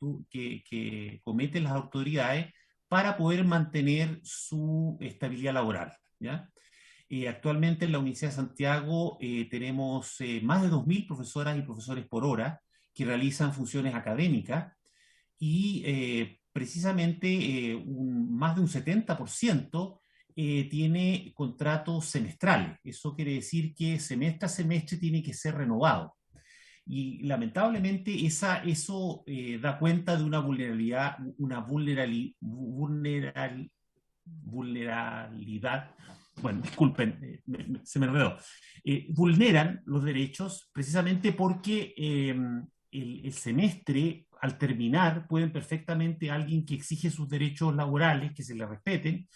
cometen las autoridades para poder mantener su estabilidad laboral, ¿ya? Actualmente en la Universidad de Santiago tenemos más de 2.000 profesoras y profesores por hora que realizan funciones académicas, y precisamente más de un 70% tiene contratos semestrales. Eso quiere decir que semestre a semestre tiene que ser renovado. Y lamentablemente eso da cuenta de una vulnerabilidad, bueno, disculpen, se me enredó. Vulneran los derechos precisamente porque el semestre, al terminar, pueden perfectamente alguien que exige sus derechos laborales, que se le respeten,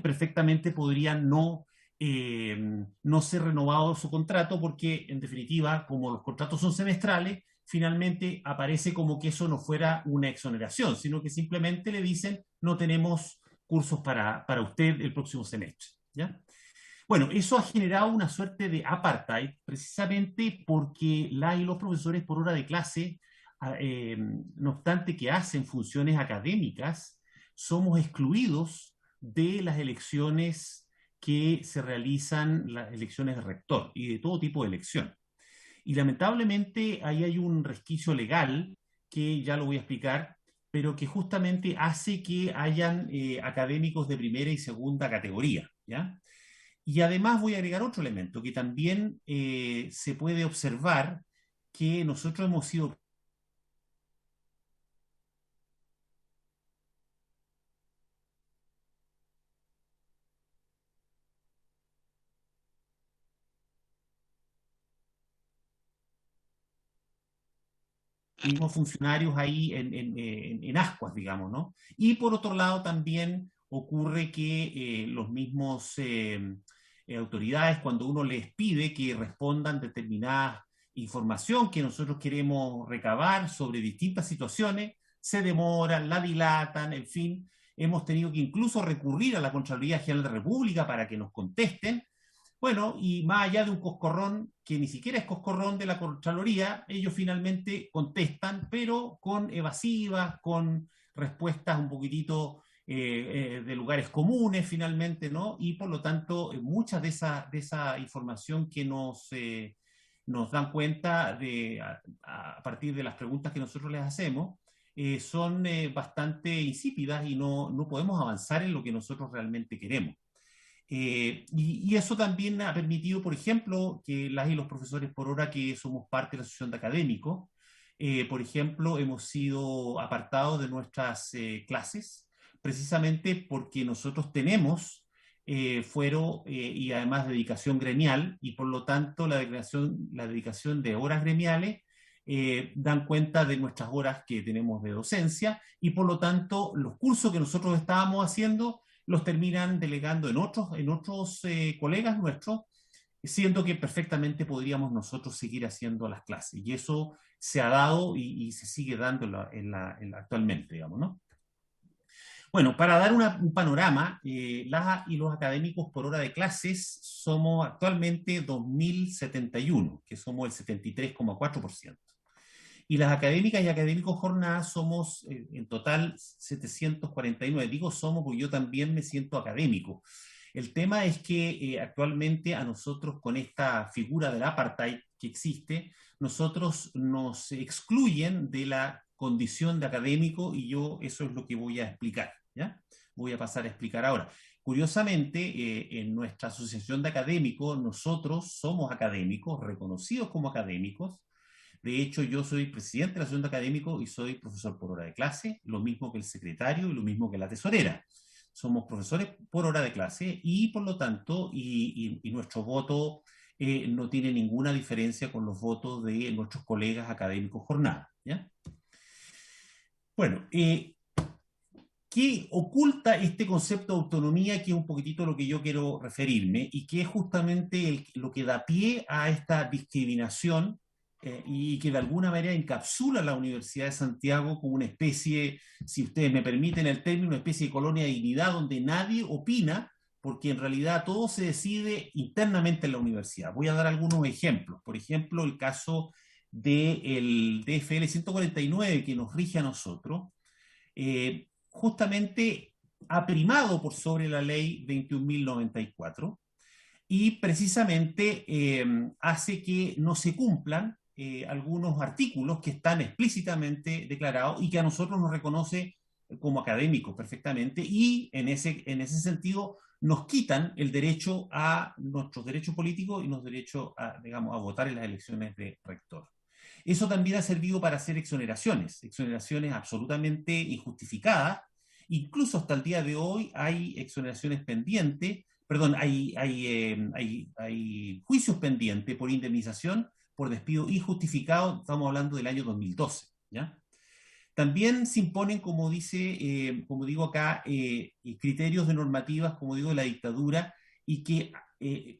perfectamente podrían no ser renovado su contrato, porque en definitiva, como los contratos son semestrales, finalmente aparece como que eso no fuera una exoneración, sino que simplemente le dicen: no tenemos cursos para usted el próximo semestre, ¿ya? Bueno, eso ha generado una suerte de apartheid, precisamente porque las y los profesores por hora de clase, no obstante que hacen funciones académicas, somos excluidos de las elecciones que se realizan, las elecciones de rector y de todo tipo de elección. Y lamentablemente ahí hay un resquicio legal, que ya lo voy a explicar, pero que justamente hace que hayan académicos de primera y segunda categoría, ¿ya? Y además voy a agregar otro elemento, que también se puede observar que nosotros hemos sido mismos funcionarios ahí en ascuas, digamos, ¿no? Y por otro lado también ocurre que los mismos autoridades, cuando uno les pide que respondan determinada información que nosotros queremos recabar sobre distintas situaciones, se demoran, la dilatan, en fin, hemos tenido que incluso recurrir a la Contraloría General de la República para que nos contesten. Bueno, y más allá de un coscorrón, que ni siquiera es coscorrón de la Contraloría, ellos finalmente contestan, pero con evasivas, con respuestas un poquitito de lugares comunes finalmente, ¿no? Y por lo tanto, mucha de esa información que nos dan cuenta a partir de las preguntas que nosotros les hacemos, son bastante insípidas y no podemos avanzar en lo que nosotros realmente queremos. Y eso también ha permitido, por ejemplo, que las y los profesores por hora que somos parte de la asociación de académicos, por ejemplo, hemos sido apartados de nuestras clases, precisamente porque nosotros tenemos fuero y además dedicación gremial, y por lo tanto la dedicación de horas gremiales dan cuenta de nuestras horas que tenemos de docencia, y por lo tanto los cursos que nosotros estábamos haciendo los terminan delegando en otros colegas nuestros, siendo que perfectamente podríamos nosotros seguir haciendo las clases. Y eso se ha dado y se sigue dando actualmente, digamos, ¿no? Bueno, para dar un panorama, las y los académicos por hora de clases somos actualmente 2.071, que somos el 73,4%. Y las académicas y académicos jornadas somos en total 749. Digo somos porque yo también me siento académico. El tema es que actualmente a nosotros, con esta figura del apartheid que existe, nosotros nos excluyen de la condición de académico, y yo eso es lo que voy a explicar, ¿ya? Voy a pasar a explicar ahora. Curiosamente, en nuestra asociación de académicos, nosotros somos académicos, reconocidos como académicos. De hecho, yo soy presidente de la asociación de académicos y soy profesor por hora de clase, lo mismo que el secretario y lo mismo que la tesorera. Somos profesores por hora de clase y por lo tanto, y nuestro voto no tiene ninguna diferencia con los votos de nuestros colegas académicos jornada, ¿ya? Bueno, ¿qué oculta este concepto de autonomía? Que es un poquitito lo que yo quiero referirme, y que es justamente lo que da pie a esta discriminación y que de alguna manera encapsula la Universidad de Santiago como una especie, si ustedes me permiten el término, una especie de colonia de dignidad donde nadie opina, porque en realidad todo se decide internamente en la universidad. Voy a dar algunos ejemplos. Por ejemplo, el caso del DFL 149 que nos rige a nosotros, justamente ha primado por sobre la ley 21.094 y precisamente hace que no se cumplan algunos artículos que están explícitamente declarados y que a nosotros nos reconoce como académicos perfectamente, y en ese sentido nos quitan el derecho a nuestros derechos políticos y los derechos digamos, a votar en las elecciones de rector. Eso también ha servido para hacer exoneraciones absolutamente injustificadas. Incluso hasta el día de hoy hay exoneraciones pendientes, perdón, hay juicios pendientes por indemnización por despido injustificado. Estamos hablando del año 2012, ¿ya? También se imponen, como digo acá, criterios de normativas, como digo, de la dictadura, y que,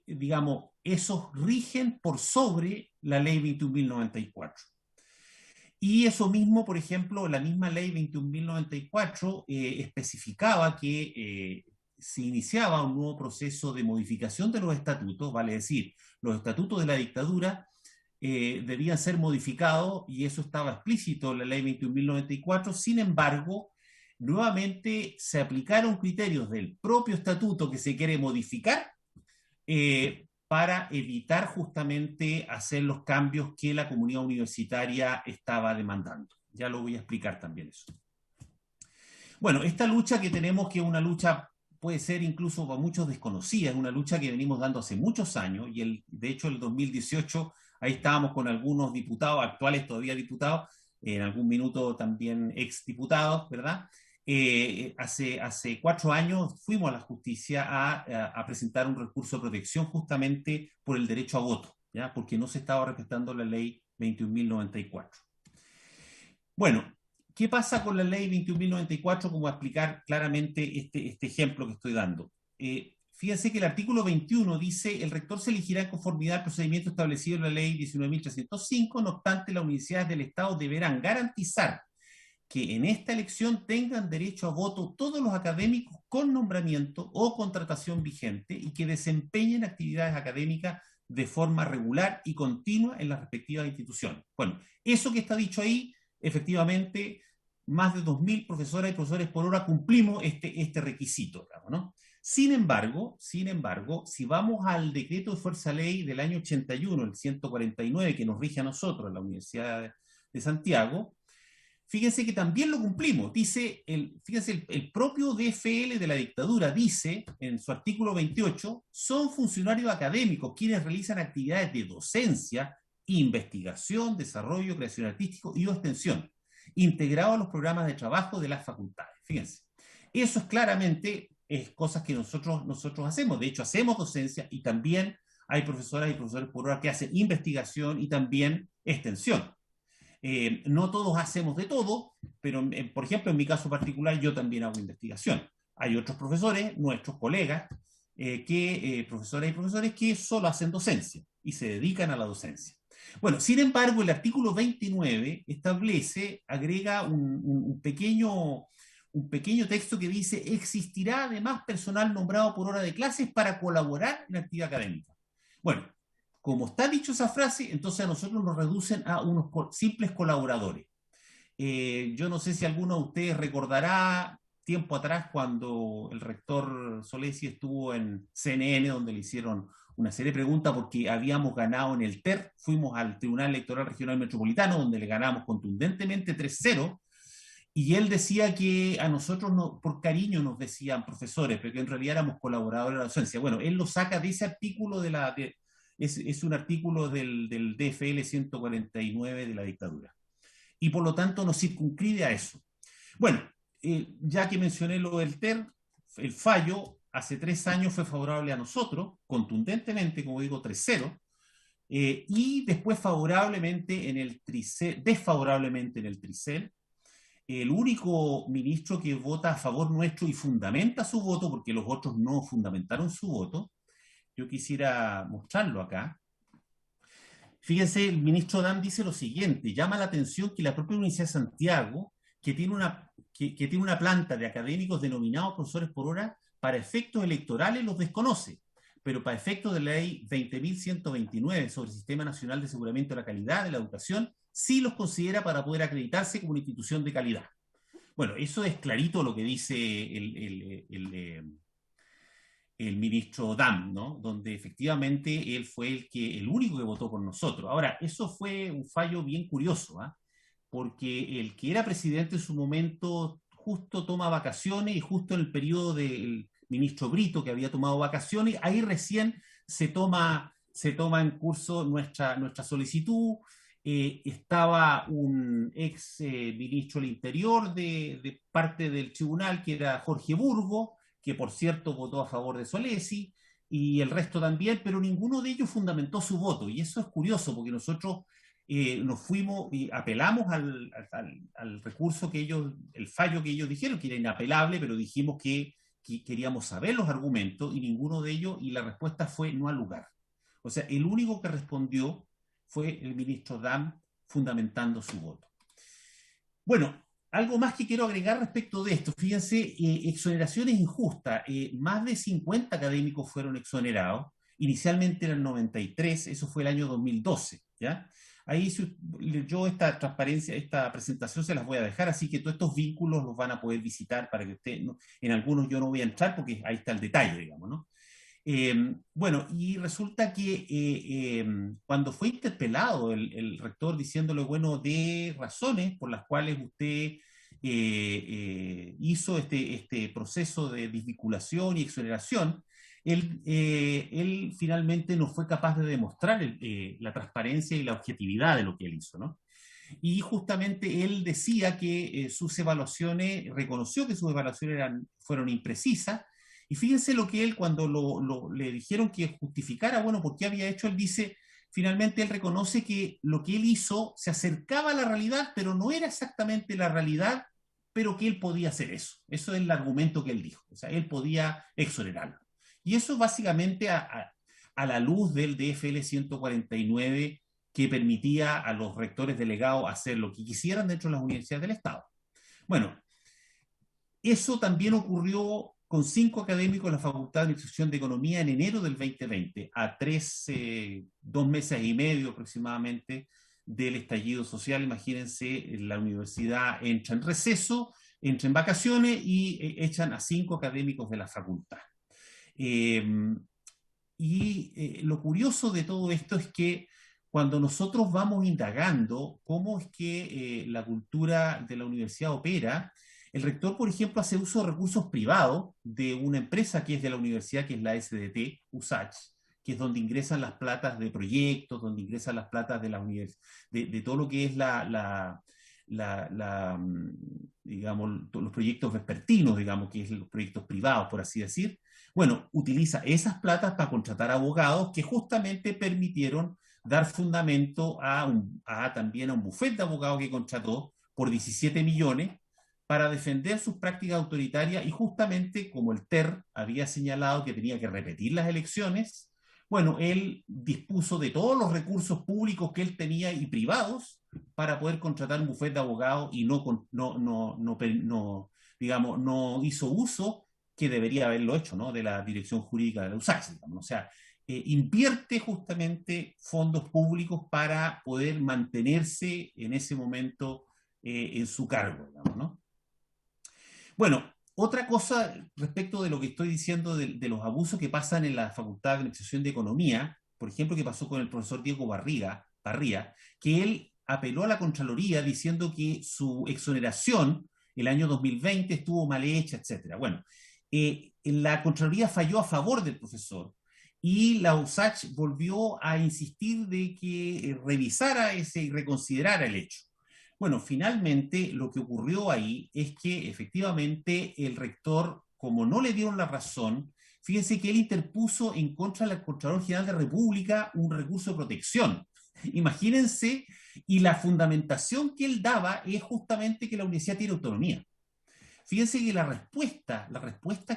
digamos, esos rigen por sobre la ley 21.094. Y eso mismo, por ejemplo, la misma ley 21.094 especificaba que se iniciaba un nuevo proceso de modificación de los estatutos, vale decir, los estatutos de la dictadura debían ser modificados, y eso estaba explícito en la ley 21.094. Sin embargo, nuevamente se aplicaron criterios del propio estatuto que se quiere modificar para evitar justamente hacer los cambios que la comunidad universitaria estaba demandando. Ya lo voy a explicar también eso. Bueno, esta lucha que tenemos, que es una lucha, puede ser incluso para muchos desconocida, es una lucha que venimos dando hace muchos años, y de hecho el 2018, ahí estábamos con algunos diputados, actuales todavía diputados, en algún minuto también exdiputados, ¿verdad? Hace 4 años fuimos a la justicia a presentar un recurso de protección justamente por el derecho a voto, ¿ya? Porque no se estaba respetando la ley 21.094. Bueno, ¿qué pasa con la ley 21.094? Como a explicar claramente este ejemplo que estoy dando. Fíjense que el artículo 21 dice: el rector se elegirá en conformidad al procedimiento establecido en la ley 19.305, no obstante, las universidades del Estado deberán garantizar que en esta elección tengan derecho a voto todos los académicos con nombramiento o contratación vigente y que desempeñen actividades académicas de forma regular y continua en las respectivas instituciones. Bueno, eso que está dicho ahí, efectivamente, más de 2.000 profesoras y profesores por hora cumplimos este requisito, digamos, ¿no? Sin embargo, si vamos al decreto de fuerza ley del año 81, el 149, que nos rige a nosotros, la Universidad de Santiago, fíjense que también lo cumplimos. Dice, fíjense, el propio DFL de la dictadura dice, en su artículo 28, son funcionarios académicos quienes realizan actividades de docencia, investigación, desarrollo, creación artístico y o extensión, integrados a los programas de trabajo de las facultades. Fíjense, eso es claramente cosas que nosotros hacemos. De hecho, hacemos docencia y también hay profesoras y profesores por hora que hacen investigación y también extensión. No todos hacemos de todo, pero por ejemplo, en mi caso particular, yo también hago investigación. Hay otros profesores, nuestros colegas, profesoras y profesores que solo hacen docencia y se dedican a la docencia. Bueno, sin embargo, el artículo 29 agrega un pequeño texto que dice: existirá además personal nombrado por hora de clases para colaborar en la actividad académica. Bueno, como está dicho esa frase, entonces a nosotros nos reducen a unos simples colaboradores. Yo no sé si alguno de ustedes recordará tiempo atrás cuando el rector Solesi estuvo en CNN, donde le hicieron una serie de preguntas porque habíamos ganado en el TER, fuimos al Tribunal Electoral Regional Metropolitano, donde le ganamos contundentemente 3-0, y él decía que a nosotros por cariño nos decían profesores, pero que en realidad éramos colaboradores de la docencia. Bueno, él lo saca de ese artículo es un artículo del DFL 149 de la dictadura. Y por lo tanto nos circunscribe a eso. Bueno, ya que mencioné lo del TER, el fallo hace 3 años fue favorable a nosotros, contundentemente, como digo, 3-0, y después favorablemente en el TRICEL, desfavorablemente en el TRICEL. El único ministro que vota a favor nuestro y fundamenta su voto, porque los otros no fundamentaron su voto, yo quisiera mostrarlo acá. Fíjense, el ministro Dam dice lo siguiente: llama la atención que la propia Universidad de Santiago, que tiene una planta de académicos denominados profesores por hora, para efectos electorales los desconoce, pero para efectos de la ley 20.129 sobre el Sistema Nacional de Aseguramiento de la Calidad de la Educación, sí los considera para poder acreditarse como una institución de calidad. Bueno, eso es clarito lo que dice el ministro Dam, ¿no? Donde efectivamente él fue el único que votó por nosotros. Ahora, eso fue un fallo bien curioso, ¿eh? Porque el que era presidente en su momento justo toma vacaciones, y justo en el periodo del ministro Brito, que había tomado vacaciones, ahí recién se toma en curso nuestra solicitud. Estaba un ex ministro del Interior de parte del tribunal, que era Jorge Burgo, que por cierto votó a favor de Solesi, y el resto también, pero ninguno de ellos fundamentó su voto. Y eso es curioso, porque nosotros nos fuimos y apelamos al recurso el fallo que ellos dijeron, que era inapelable, pero dijimos que queríamos saber los argumentos, y ninguno de ellos, y la respuesta fue no al lugar. O sea, el único que respondió fue el ministro Dam, fundamentando su voto. Bueno, algo más que quiero agregar respecto de esto. Fíjense, exoneraciones injustas. Más de 50 académicos fueron exonerados. Inicialmente eran 93, eso fue el año 2012, ¿ya? Ahí yo esta transparencia, esta presentación se las voy a dejar, así que todos estos vínculos los van a poder visitar para que ustedes, ¿no? En algunos yo no voy a entrar porque ahí está el detalle, digamos, ¿no? Bueno, y resulta que cuando fue interpelado el rector diciéndole, bueno, de razones por las cuales usted hizo este proceso de desvinculación y exoneración, él finalmente no fue capaz de demostrar la transparencia y la objetividad de lo que él hizo, ¿no? Y justamente él decía que sus evaluaciones, reconoció que sus evaluaciones fueron imprecisas. Y fíjense lo que él, cuando le dijeron que justificara, bueno, por qué había hecho, él dice, finalmente él reconoce que lo que él hizo se acercaba a la realidad, pero no era exactamente la realidad, pero que él podía hacer eso. Eso es el argumento que él dijo. O sea, él podía exonerarlo. Y eso básicamente a la luz del DFL 149, que permitía a los rectores delegados hacer lo que quisieran dentro de las universidades del Estado. Bueno, eso también ocurrió con 5 académicos de la Facultad de Administración de Economía en enero del 2020, a 2 meses y medio aproximadamente del estallido social. Imagínense, la universidad entra en receso, entra en vacaciones y echan a 5 académicos de la facultad. Lo curioso de todo esto es que cuando nosotros vamos indagando cómo es que la cultura de la universidad opera, el rector, por ejemplo, hace uso de recursos privados de una empresa que es de la universidad, que es la SDT, USACH, que es donde ingresan las platas de proyectos, donde ingresan las platas de la de todo lo que es digamos, los proyectos vespertinos, digamos, que es los proyectos privados, por así decir. Bueno, utiliza esas platas para contratar abogados que justamente permitieron dar fundamento también a un bufete de abogados que contrató por 17 millones para defender sus prácticas autoritarias, y justamente como el TER había señalado que tenía que repetir las elecciones, bueno, él dispuso de todos los recursos públicos que él tenía y privados para poder contratar un bufete de abogados y digamos, no hizo uso, que debería haberlo hecho, ¿no?, de la dirección jurídica de la USACH, digamos. O sea, invierte justamente fondos públicos para poder mantenerse en ese momento en su cargo, digamos, ¿no? Bueno, otra cosa respecto de lo que estoy diciendo de los abusos que pasan en la Facultad de Administración de Economía, por ejemplo, que pasó con el profesor Diego Barría, que él apeló a la Contraloría diciendo que su exoneración el año 2020 estuvo mal hecha, etc. Bueno, la Contraloría falló a favor del profesor y la USACH volvió a insistir de que revisara y reconsiderara el hecho. Bueno, finalmente lo que ocurrió ahí es que efectivamente el rector, como no le dieron la razón, fíjense que él interpuso en contra del Contralor General de la República un recurso de protección. Imagínense, y la fundamentación que él daba es justamente que la universidad tiene autonomía. Fíjense que la respuesta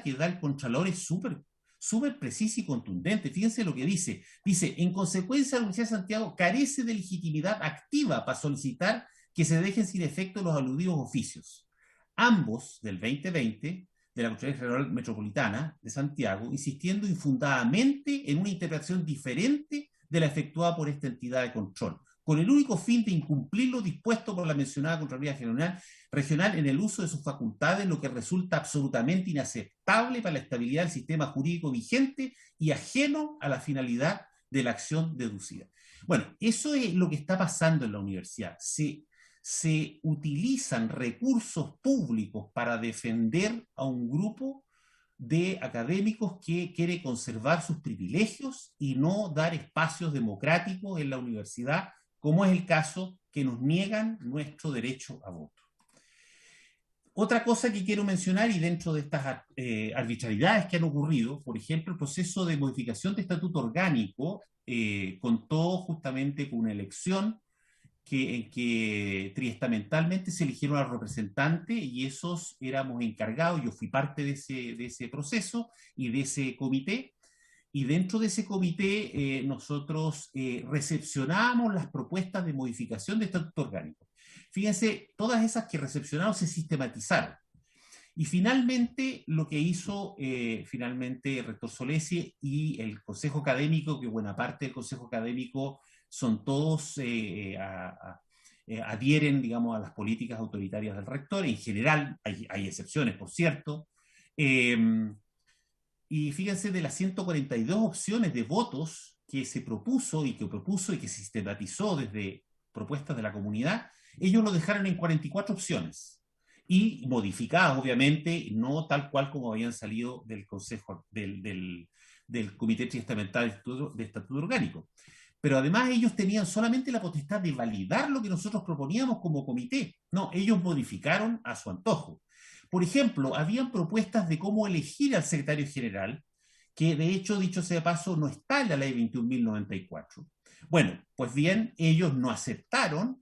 que da el Contralor es súper precisa y contundente. Fíjense lo que dice. Dice, en consecuencia, la Universidad de Santiago carece de legitimidad activa para solicitar que se dejen sin efecto los aludidos oficios. Ambos, del 2020, de la Contraloría General Metropolitana de Santiago, insistiendo infundadamente en una interpretación diferente de la efectuada por esta entidad de control, con el único fin de incumplir lo dispuesto por la mencionada Contraloría General Regional en el uso de sus facultades, lo que resulta absolutamente inaceptable para la estabilidad del sistema jurídico vigente y ajeno a la finalidad de la acción deducida. Bueno, eso es lo que está pasando en la universidad. Se utilizan recursos públicos para defender a un grupo de académicos que quiere conservar sus privilegios y no dar espacios democráticos en la universidad, como es el caso que nos niegan nuestro derecho a voto. Otra cosa que quiero mencionar, y dentro de estas arbitrariedades que han ocurrido, por ejemplo, el proceso de modificación de estatuto orgánico contó justamente con una elección que triestamentalmente se eligieron a los representantes, y esos éramos encargados. Yo fui parte de ese proceso y de ese comité, y dentro de ese comité nosotros recepcionábamos las propuestas de modificación de estatuto orgánico. Fíjense, todas esas que recepcionaron se sistematizaron. Y finalmente, lo que hizo finalmente el rector Solesi y el Consejo Académico, que buena parte del Consejo Académico son todos, adhieren, digamos, a las políticas autoritarias del rector. En general, hay excepciones, por cierto. Y fíjense, de las 142 opciones de votos que se propuso y que sistematizó desde propuestas de la comunidad, ellos lo dejaron en 44 opciones y modificadas, obviamente, no tal cual como habían salido del Consejo, del Comité Triestamental de Estatuto Orgánico. Pero además ellos tenían solamente la potestad de validar lo que nosotros proponíamos como comité. No, ellos modificaron a su antojo. Por ejemplo, habían propuestas de cómo elegir al secretario general, que de hecho, dicho sea de paso, no está en la ley 21.094. Bueno, pues bien, ellos no aceptaron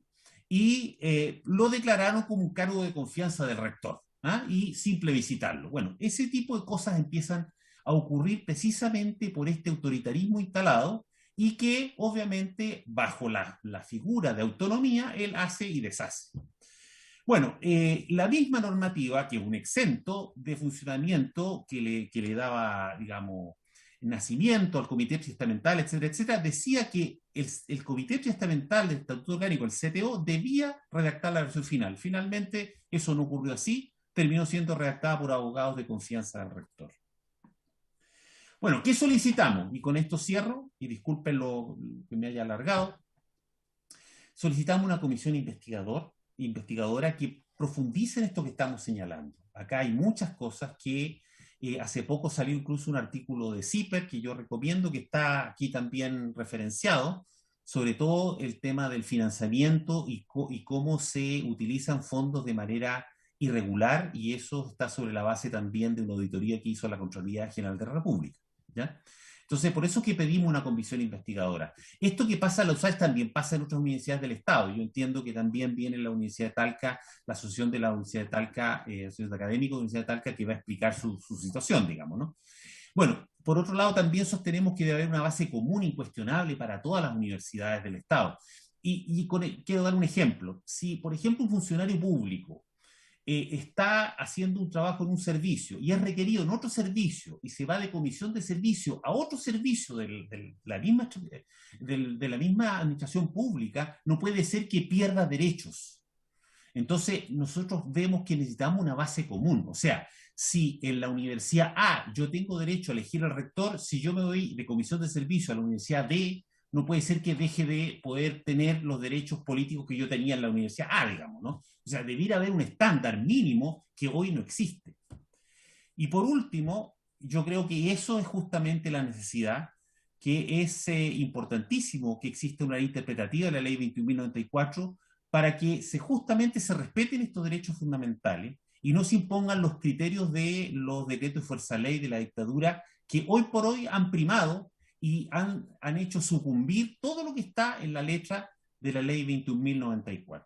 y lo declararon como un cargo de confianza del rector, y sin plebiscitarlo. Bueno, ese tipo de cosas empiezan a ocurrir precisamente por este autoritarismo instalado y que obviamente bajo la figura de autonomía él hace y deshace. Bueno, la misma normativa, que es un exento de funcionamiento que le daba, digamos, nacimiento al Comité Triestamental, etcétera, etcétera, decía que el Comité Triestamental del Estatuto Orgánico, el CTO, debía redactar la versión final. Finalmente, eso no ocurrió así, terminó siendo redactada por abogados de confianza del rector. Bueno, ¿qué solicitamos? Y con esto cierro, y disculpen lo que me haya alargado. Solicitamos una comisión investigadora que profundice en esto que estamos señalando. Acá hay muchas cosas que hace poco salió incluso un artículo de CIPER que yo recomiendo, que está aquí también referenciado, sobre todo el tema del financiamiento y cómo se utilizan fondos de manera irregular, y eso está sobre la base también de una auditoría que hizo la Contraloría General de la República, ¿ya? Entonces, por eso es que pedimos una comisión investigadora. Esto que pasa en la USAID también pasa en otras universidades del Estado. Yo entiendo que también viene la Universidad de Talca, la Asociación de la Universidad de Talca, Asociación Académica de la Universidad de Talca, que va a explicar su situación, digamos, ¿no? Bueno, por otro lado, también sostenemos que debe haber una base común incuestionable para todas las universidades del Estado. Quiero dar un ejemplo. Si, por ejemplo, un funcionario público está haciendo un trabajo en un servicio y es requerido en otro servicio y se va de comisión de servicio a otro servicio de la misma administración pública, no puede ser que pierda derechos. Entonces, nosotros vemos que necesitamos una base común. O sea, si en la universidad A yo tengo derecho a elegir al rector, si yo me voy de comisión de servicio a la universidad B, no puede ser que deje de poder tener los derechos políticos que yo tenía en la universidad A, digamos, ¿no? O sea, debiera haber un estándar mínimo que hoy no existe. Y por último, yo creo que eso es justamente la necesidad, que es importantísimo que exista una ley interpretativa de la ley 21.094 para que justamente se respeten estos derechos fundamentales y no se impongan los criterios de los decretos de fuerza ley de la dictadura que hoy por hoy han primado y han hecho sucumbir todo lo que está en la letra de la ley 21.094.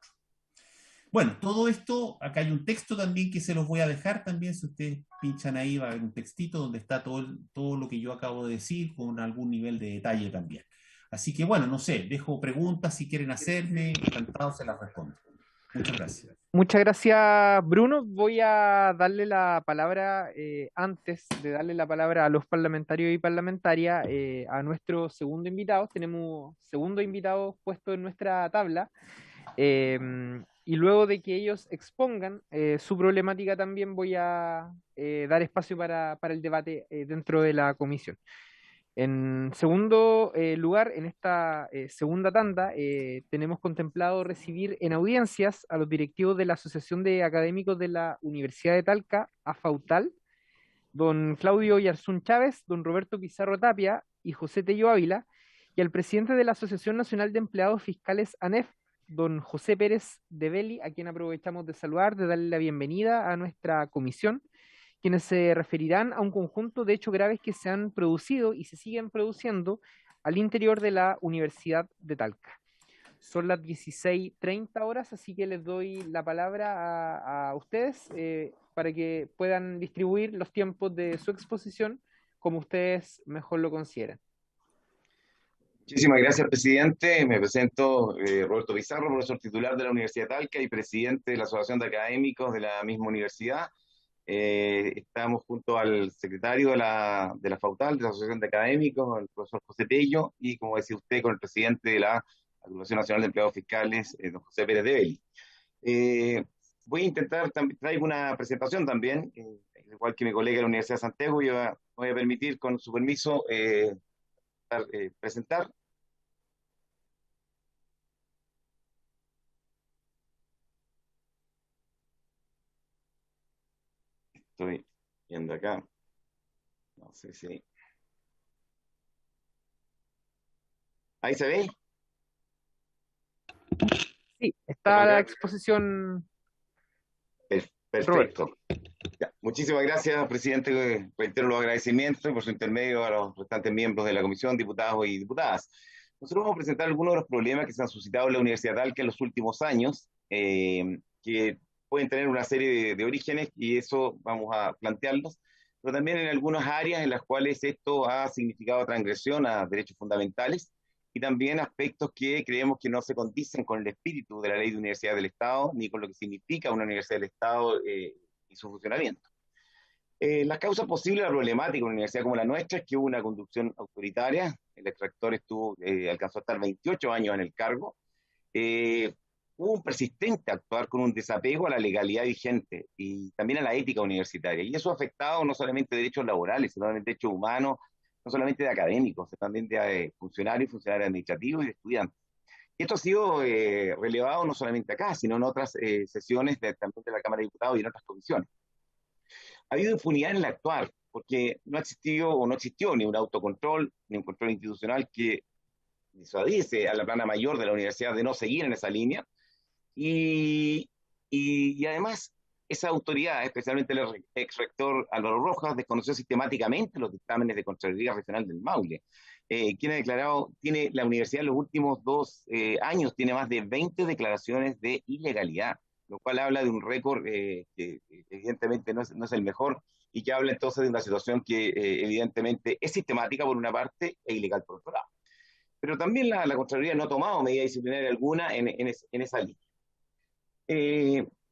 Bueno, todo esto, acá hay un texto también que se los voy a dejar también, si ustedes pinchan ahí va a haber un textito donde está todo lo que yo acabo de decir con algún nivel de detalle también. Así que bueno, no sé, dejo preguntas si quieren hacerme, encantado se las respondo. Muchas gracias. Muchas gracias, Bruno. Voy a darle la palabra, antes de darle la palabra a los parlamentarios y parlamentarias, a nuestro segundo invitado. Tenemos segundo invitado puesto en nuestra tabla. Y luego de que ellos expongan su problemática, también voy a dar espacio para el debate dentro de la comisión. En segundo lugar, en esta segunda tanda, tenemos contemplado recibir en audiencias a los directivos de la Asociación de Académicos de la Universidad de Talca, AFAUTAL, don Claudio Yarzún Chávez, don Roberto Pizarro Tapia y José Tello Ávila, y al presidente de la Asociación Nacional de Empleados Fiscales ANEF, don José Pérez de Belli, a quien aprovechamos de saludar, de darle la bienvenida a nuestra comisión, quienes se referirán a un conjunto de hechos graves que se han producido y se siguen produciendo al interior de la Universidad de Talca. Son las 16:30 horas, así que les doy la palabra a ustedes para que puedan distribuir los tiempos de su exposición como ustedes mejor lo consideren. Muchísimas gracias, presidente. Me presento Roberto Pizarro, profesor titular de la Universidad de Talca y presidente de la Asociación de Académicos de la misma universidad. Estamos junto al secretario de la FAUTAL, de la Asociación de Académicos, el profesor José Tello, y como decía usted, con el presidente de la Agrupación Nacional de Empleados Fiscales, don José Pérez de Belli. Voy a intentar, traigo una presentación también, igual que mi colega de la Universidad de Santiago, yo voy a permitir, con su permiso, presentar. Estoy viendo acá. No sé si. ¿Ahí se ve? Sí, está la exposición. Perfecto. Ya. Muchísimas gracias, presidente. Reitero los agradecimientos y por su intermedio a los restantes miembros de la comisión, diputados y diputadas. Nosotros vamos a presentar algunos de los problemas que se han suscitado en la Universidad de Talca en los últimos años, que pueden tener una serie de orígenes y eso vamos a plantearlos, pero también en algunas áreas en las cuales esto ha significado transgresión a derechos fundamentales y también aspectos que creemos que no se condicen con el espíritu de la Ley de Universidad del Estado ni con lo que significa una universidad del Estado y su funcionamiento. Las causas posibles de la problemática de una universidad como la nuestra es que hubo una conducción autoritaria, el extractor alcanzó a estar 28 años en el cargo, hubo un persistente actuar con un desapego a la legalidad vigente y también a la ética universitaria, y eso ha afectado no solamente derechos laborales, sino también derechos humanos, no solamente de académicos, sino también de funcionarios administrativos y de estudiantes. Y esto ha sido relevado no solamente acá, sino en otras sesiones también de la Cámara de Diputados y en otras comisiones. Ha habido impunidad en el actuar, porque no existió ni un autocontrol, ni un control institucional que disuadiese a la plana mayor de la universidad de no seguir en esa línea, y además esa autoridad, especialmente el ex-rector Álvaro Rojas, desconoció sistemáticamente los dictámenes de Contraloría Regional del Maule, quien ha declarado, la universidad en los últimos 2 años tiene más de 20 declaraciones de ilegalidad, lo cual habla de un récord que evidentemente no es el mejor y que habla entonces de una situación que evidentemente es sistemática por una parte e ilegal por otro lado. Pero también la Contraloría no ha tomado medida disciplinaria alguna en esa línea.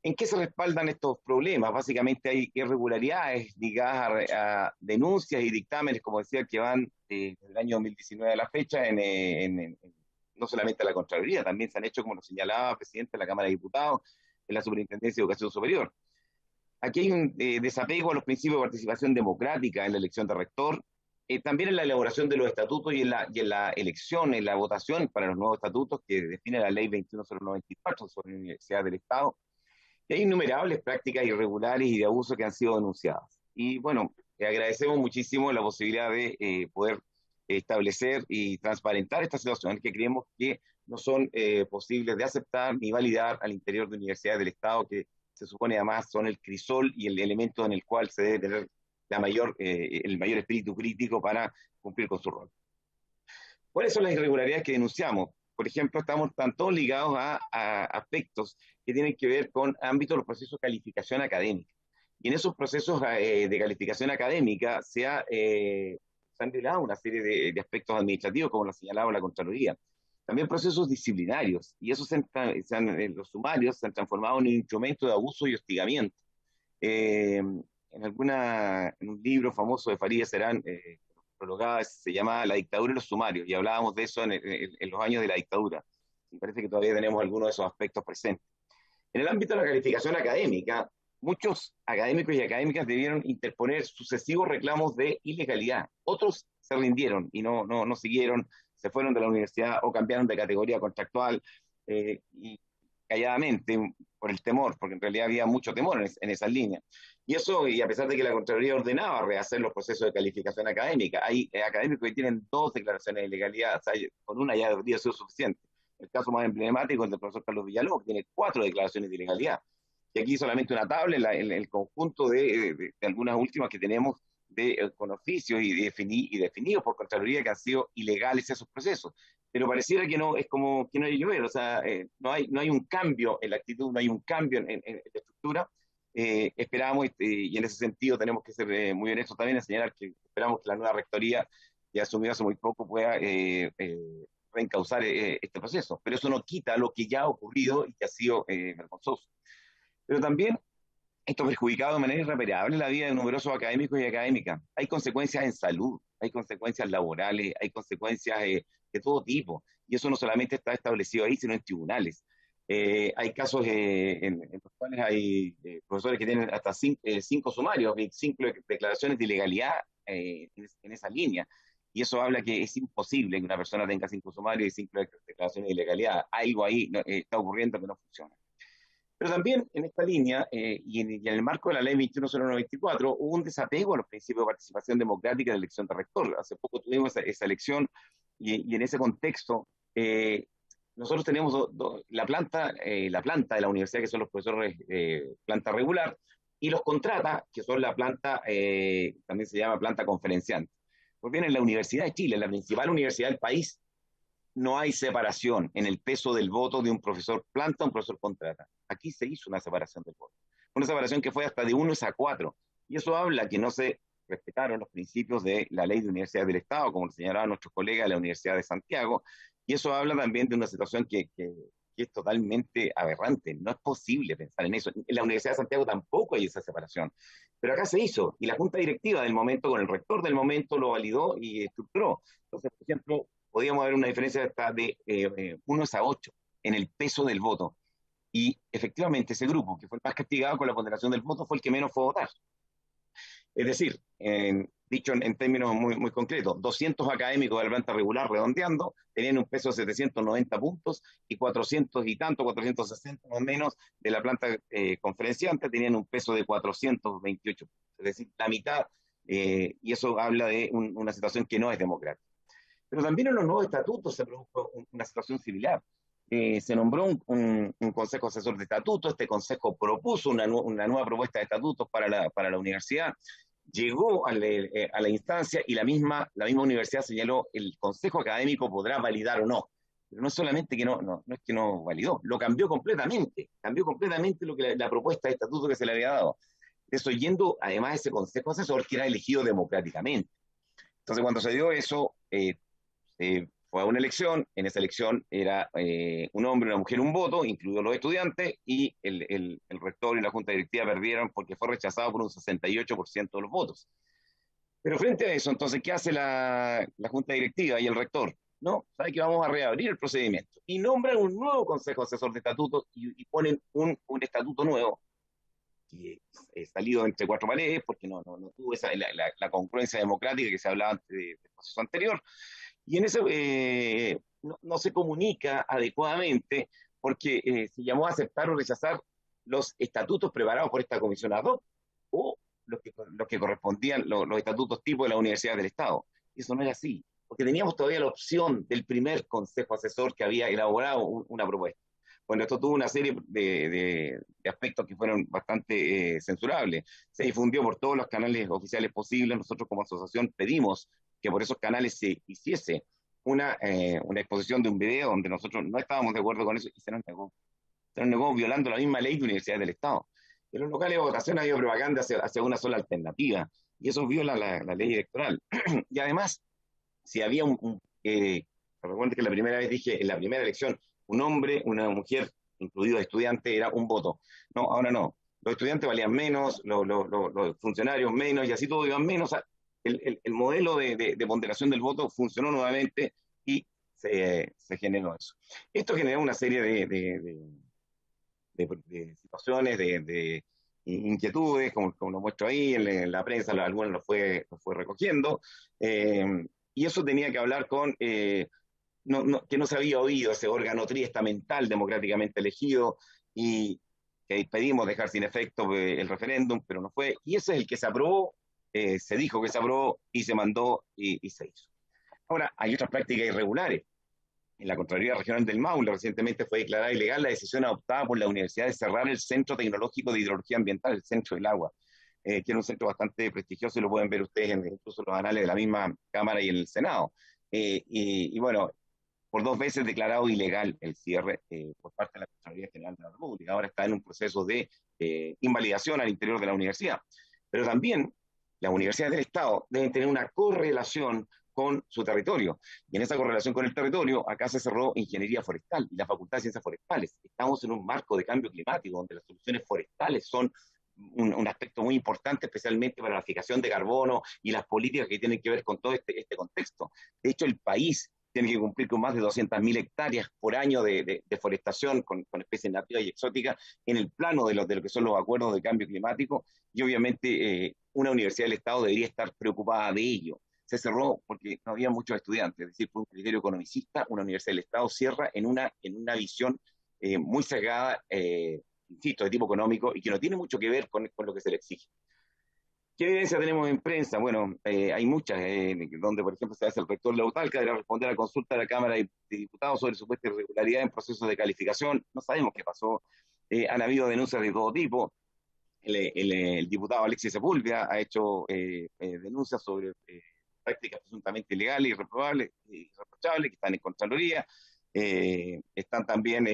¿En qué se respaldan estos problemas? Básicamente hay irregularidades ligadas a denuncias y dictámenes, como decía, que van desde el año 2019 a la fecha, no solamente a la Contraloría, también se han hecho, como lo señalaba el presidente de la Cámara de Diputados, en la Superintendencia de Educación Superior. Aquí hay un desapego a los principios de participación democrática en la elección de rector, también en la elaboración de los estatutos y en la elección, en la votación para los nuevos estatutos que define la Ley 21094 sobre la Universidad del Estado. Y hay innumerables prácticas irregulares y de abuso que han sido denunciadas. Y bueno, agradecemos muchísimo la posibilidad de poder establecer y transparentar estas situaciones que creemos que no son posibles de aceptar ni validar al interior de universidades del Estado, que se supone además son el crisol y el elemento en el cual se debe tener el mayor espíritu crítico para cumplir con su rol. ¿Cuáles son las irregularidades que denunciamos? Por ejemplo, están todos ligados a aspectos que tienen que ver con ámbitos de los procesos de calificación académica. Y en esos procesos de calificación académica se han revelado una serie de aspectos administrativos, como lo señalaba la Contraloría. También procesos disciplinarios, y esos los sumarios se han transformado en un instrumento de abuso y hostigamiento. En un libro famoso de Farideh Serán, prologada, se llama La dictadura y los sumarios, y hablábamos de eso en los años de la dictadura. Me parece que todavía tenemos algunos de esos aspectos presentes. En el ámbito de la calificación académica, muchos académicos y académicas debieron interponer sucesivos reclamos de ilegalidad. Otros se rindieron y no siguieron, se fueron de la universidad o cambiaron de categoría contractual y calladamente por el temor, porque en realidad había mucho temor en esas líneas. Y eso, y a pesar de que la Contraloría ordenaba rehacer los procesos de calificación académica, hay académicos que tienen 2 declaraciones de ilegalidad, o sea, con una ya debería ser suficiente. El caso más emblemático es el del profesor Carlos Villalobos, que tiene 4 declaraciones de ilegalidad. Y aquí solamente una tabla en el conjunto de algunas últimas que tenemos con oficios y definidos por Contraloría que han sido ilegales esos procesos. Pero pareciera que no, es como que no hay llover, o sea, no hay un cambio en la actitud, no hay un cambio en la estructura. Esperamos, y en ese sentido tenemos que ser muy honestos también en señalar que esperamos que la nueva rectoría ya asumió hace muy poco, pueda reencauzar este proceso. Pero eso no quita lo que ya ha ocurrido y que ha sido vergonzoso. Pero también esto ha perjudicado de manera irreparable la vida de numerosos académicos y académicas. Hay consecuencias en salud, hay consecuencias laborales, hay consecuencias de todo tipo. Y eso no solamente está establecido ahí, sino en tribunales. Hay casos en los cuales hay profesores que tienen hasta cinco sumarios, 5 declaraciones de ilegalidad en esa línea. Y eso habla que es imposible que una persona tenga 5 sumarios y 5 declaraciones de ilegalidad. Algo ahí está ocurriendo que no funciona. Pero también en esta línea, y en el marco de la ley 21.094, hubo un desapego a los principios de participación democrática de la elección de rector. Hace poco tuvimos esa elección y en ese contexto nosotros tenemos la planta de la universidad, que son los profesores planta regular, y los contrata, que son la planta, también se llama planta conferenciante. Pues bien, en la Universidad de Chile, la principal universidad del país, no hay separación en el peso del voto de un profesor planta o un profesor contrata. Aquí se hizo una separación del voto. Una separación que fue hasta de 1:4. Y eso habla que no se respetaron los principios de la ley de universidades del Estado, como lo señalaban nuestros colegas de la Universidad de Santiago. Y eso habla también de una situación que es totalmente aberrante. No es posible pensar en eso. En la Universidad de Santiago tampoco hay esa separación. Pero acá se hizo. Y la Junta Directiva del momento, con el rector del momento, lo validó y estructuró. Entonces, por ejemplo, podíamos ver una diferencia hasta de 1:8 en el peso del voto. Y efectivamente ese grupo, que fue el más castigado con la ponderación del voto, fue el que menos fue a votar. Es decir, dicho en términos muy, muy concretos, 200 académicos de la planta regular, redondeando, tenían un peso de 790 puntos, y 400 y tanto, 460 o menos, de la planta conferenciante tenían un peso de 428 puntos. Es decir, la mitad, y eso habla de una situación que no es democrática. Pero también en los nuevos estatutos se produjo una situación similar. Se nombró un consejo asesor de estatutos. Este consejo propuso una nueva propuesta de estatutos para la universidad, llegó a la instancia y la misma universidad señaló: el consejo académico podrá validar o no. Pero no es solamente que no es que no validó, lo cambió completamente la propuesta de estatuto que se le había dado, desoyendo además ese consejo asesor que era elegido democráticamente. Entonces, cuando se dio eso, fue a una elección. En esa elección era un hombre, una mujer, un voto, incluidos los estudiantes, y el rector y la junta directiva perdieron porque fue rechazado por un 68% de los votos. Pero frente a eso, entonces, ¿qué hace la junta directiva y el rector? No, sabe que vamos a reabrir el procedimiento. Y nombran un nuevo consejo asesor de estatutos y ponen un estatuto nuevo, que es salido entre 4 paredes, porque no tuvo la congruencia democrática que se hablaba antes del proceso anterior. Y en ese no se comunica adecuadamente, porque se llamó a aceptar o rechazar los estatutos preparados por esta comisión ad hoc, o los que correspondían, los estatutos tipo de la Universidad del Estado. Y eso no era así, porque teníamos todavía la opción del primer consejo asesor que había elaborado una propuesta. Bueno, esto tuvo una serie de aspectos que fueron bastante censurables. Se difundió por todos los canales oficiales posibles. Nosotros como asociación pedimos que por esos canales se hiciese una exposición de un video donde nosotros no estábamos de acuerdo con eso, y se nos negó. Se nos negó, violando la misma ley de universidades del Estado. En los locales de votación ha habido propaganda hacia una sola alternativa, y eso viola la ley electoral. Y además, si había recuerden que la primera vez dije, en la primera elección, un hombre, una mujer, incluido estudiante, era un voto. No, ahora no. Los estudiantes valían menos, los funcionarios menos, y así todo iban menos. El modelo de ponderación del voto funcionó nuevamente y se generó eso. Esto generó una serie de situaciones, de inquietudes, como lo muestro ahí en la prensa, algunos lo fue recogiendo, y eso tenía que hablar con que no se había oído ese órgano triestamental democráticamente elegido, y que pedimos dejar sin efecto el referéndum, pero no fue, y ese es el que se aprobó. Se dijo que se aprobó y se mandó y se hizo. Ahora, hay otras prácticas irregulares. En la Contraloría Regional del Maule recientemente fue declarada ilegal la decisión adoptada por la universidad de cerrar el Centro Tecnológico de Hidrología Ambiental, el Centro del Agua, que era un centro bastante prestigioso, y lo pueden ver ustedes incluso en los anales de la misma Cámara y en el Senado. Y bueno, por 2 veces declarado ilegal el cierre por parte de la Contraloría General de la República. Ahora está en un proceso de invalidación al interior de la universidad. Pero también las universidades del Estado deben tener una correlación con su territorio. Y en esa correlación con el territorio, acá se cerró ingeniería forestal y la Facultad de Ciencias Forestales. Estamos en un marco de cambio climático, donde las soluciones forestales son un aspecto muy importante, especialmente para la fijación de carbono y las políticas que tienen que ver con todo este contexto. De hecho, el país tiene que cumplir con más de 200.000 hectáreas por año de deforestación con especies nativas y exóticas en el plano de lo que son los acuerdos de cambio climático, y obviamente una universidad del Estado debería estar preocupada de ello. Se cerró porque no había muchos estudiantes, es decir, por un criterio economicista, una universidad del Estado cierra en una visión muy cerrada, insisto, de tipo económico, y que no tiene mucho que ver con lo que se le exige. ¿Qué evidencia tenemos en prensa? Bueno, hay muchas, donde, por ejemplo, se hace el rector de la UTALCA deberá responder a la consulta de la Cámara de Diputados sobre supuesta irregularidad en procesos de calificación. No sabemos qué pasó. Han habido denuncias de todo tipo. El diputado Alexis Sepúlveda ha hecho denuncias sobre prácticas presuntamente ilegales, irreprobables, irreprochables, que están en Contraloría. Están también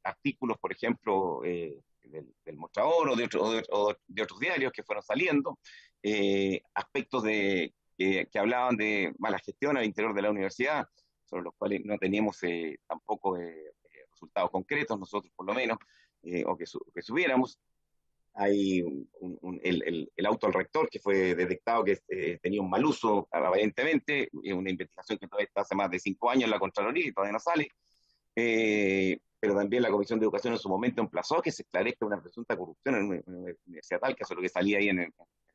artículos, por ejemplo, del Mostrador o de otros diarios que fueron saliendo, aspectos que hablaban de mala gestión al interior de la universidad, sobre los cuales no teníamos tampoco resultados concretos, nosotros por lo menos, o que subiéramos. Hay el auto del rector que fue detectado que tenía un mal uso, aparentemente, una investigación que todavía está hace más de 5 años en la Contraloría y todavía no sale. Pero también la Comisión de Educación en su momento emplazó que se esclarezca una presunta corrupción en una universidad tal, que eso es lo que salía ahí en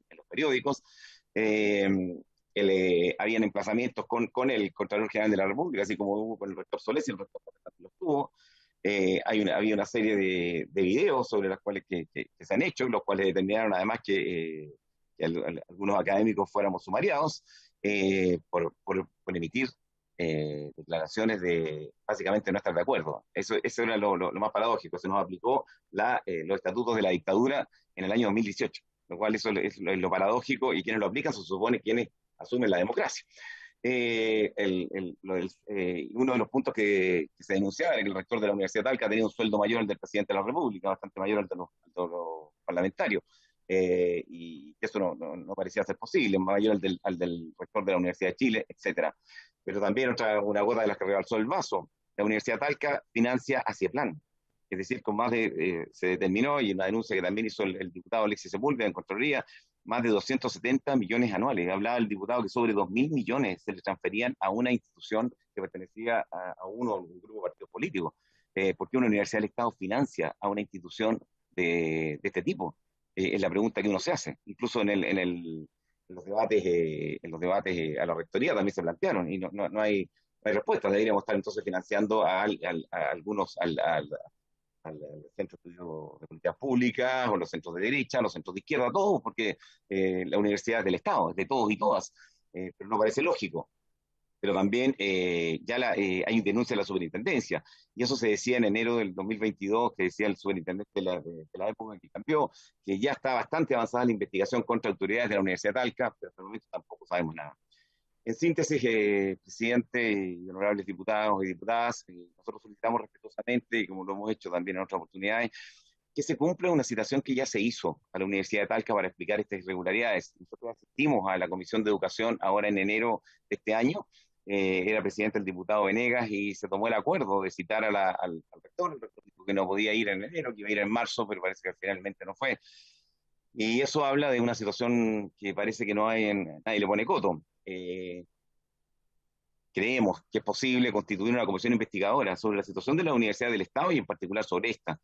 los periódicos. Habían emplazamientos con el Contralor General de la República, así como hubo con el rector Solés, y el rector los tuvo. Había una serie de videos sobre los cuales que se han hecho, los cuales determinaron además que algunos académicos fuéramos sumariados por emitir declaraciones de básicamente no estar de acuerdo. Eso era lo más paradójico. Se nos aplicó los estatutos de la dictadura en el año 2018, lo cual eso es lo paradójico, y quienes lo aplican se supone quienes asumen la democracia. Uno de los puntos que se denunciaba era que el rector de la Universidad de Talca tenía un sueldo mayor al del presidente de la República, bastante mayor al de los parlamentarios, y eso no parecía ser posible, mayor al del rector de la Universidad de Chile, etcétera. Pero también una gota de las que rebalsó el vaso: la Universidad de Talca financia a CIEPLAN, es decir, con más se determinó, y una denuncia que también hizo el diputado Alexis Sepúlveda en Contraloría, más de 270 millones anuales. Hablaba el diputado que sobre 2.000 millones se le transferían a una institución que pertenecía a un grupo de partidos políticos. ¿Por qué una universidad del Estado financia a una institución de este tipo? Es la pregunta que uno se hace. Incluso en los debates a la rectoría también se plantearon, y no hay respuesta. Deberíamos estar entonces financiando a algunos, al Centro de Estudios de Políticas Públicas, o los centros de derecha, los centros de izquierda, todos, porque la universidad es del Estado, es de todos y todas, pero no parece lógico. Pero también hay denuncia de la superintendencia, y eso se decía en enero del 2022, que decía el superintendente de la época en que cambió, que ya está bastante avanzada la investigación contra autoridades de la Universidad de Talca, pero hasta el momento tampoco sabemos nada. En síntesis, presidente y honorables diputados y diputadas, nosotros solicitamos respetuosamente, y como lo hemos hecho también en otras oportunidades, que se cumpla una citación que ya se hizo a la Universidad de Talca para explicar estas irregularidades. Nosotros asistimos a la Comisión de Educación ahora en enero de este año, era presidente el diputado Venegas, y se tomó el acuerdo de citar al rector. El rector dijo que no podía ir en enero, que iba a ir en marzo, pero parece que finalmente no fue. Y eso habla de una situación que parece que nadie le pone coto. Creemos que es posible constituir una comisión investigadora sobre la situación de la Universidad del Estado, y en particular sobre esta.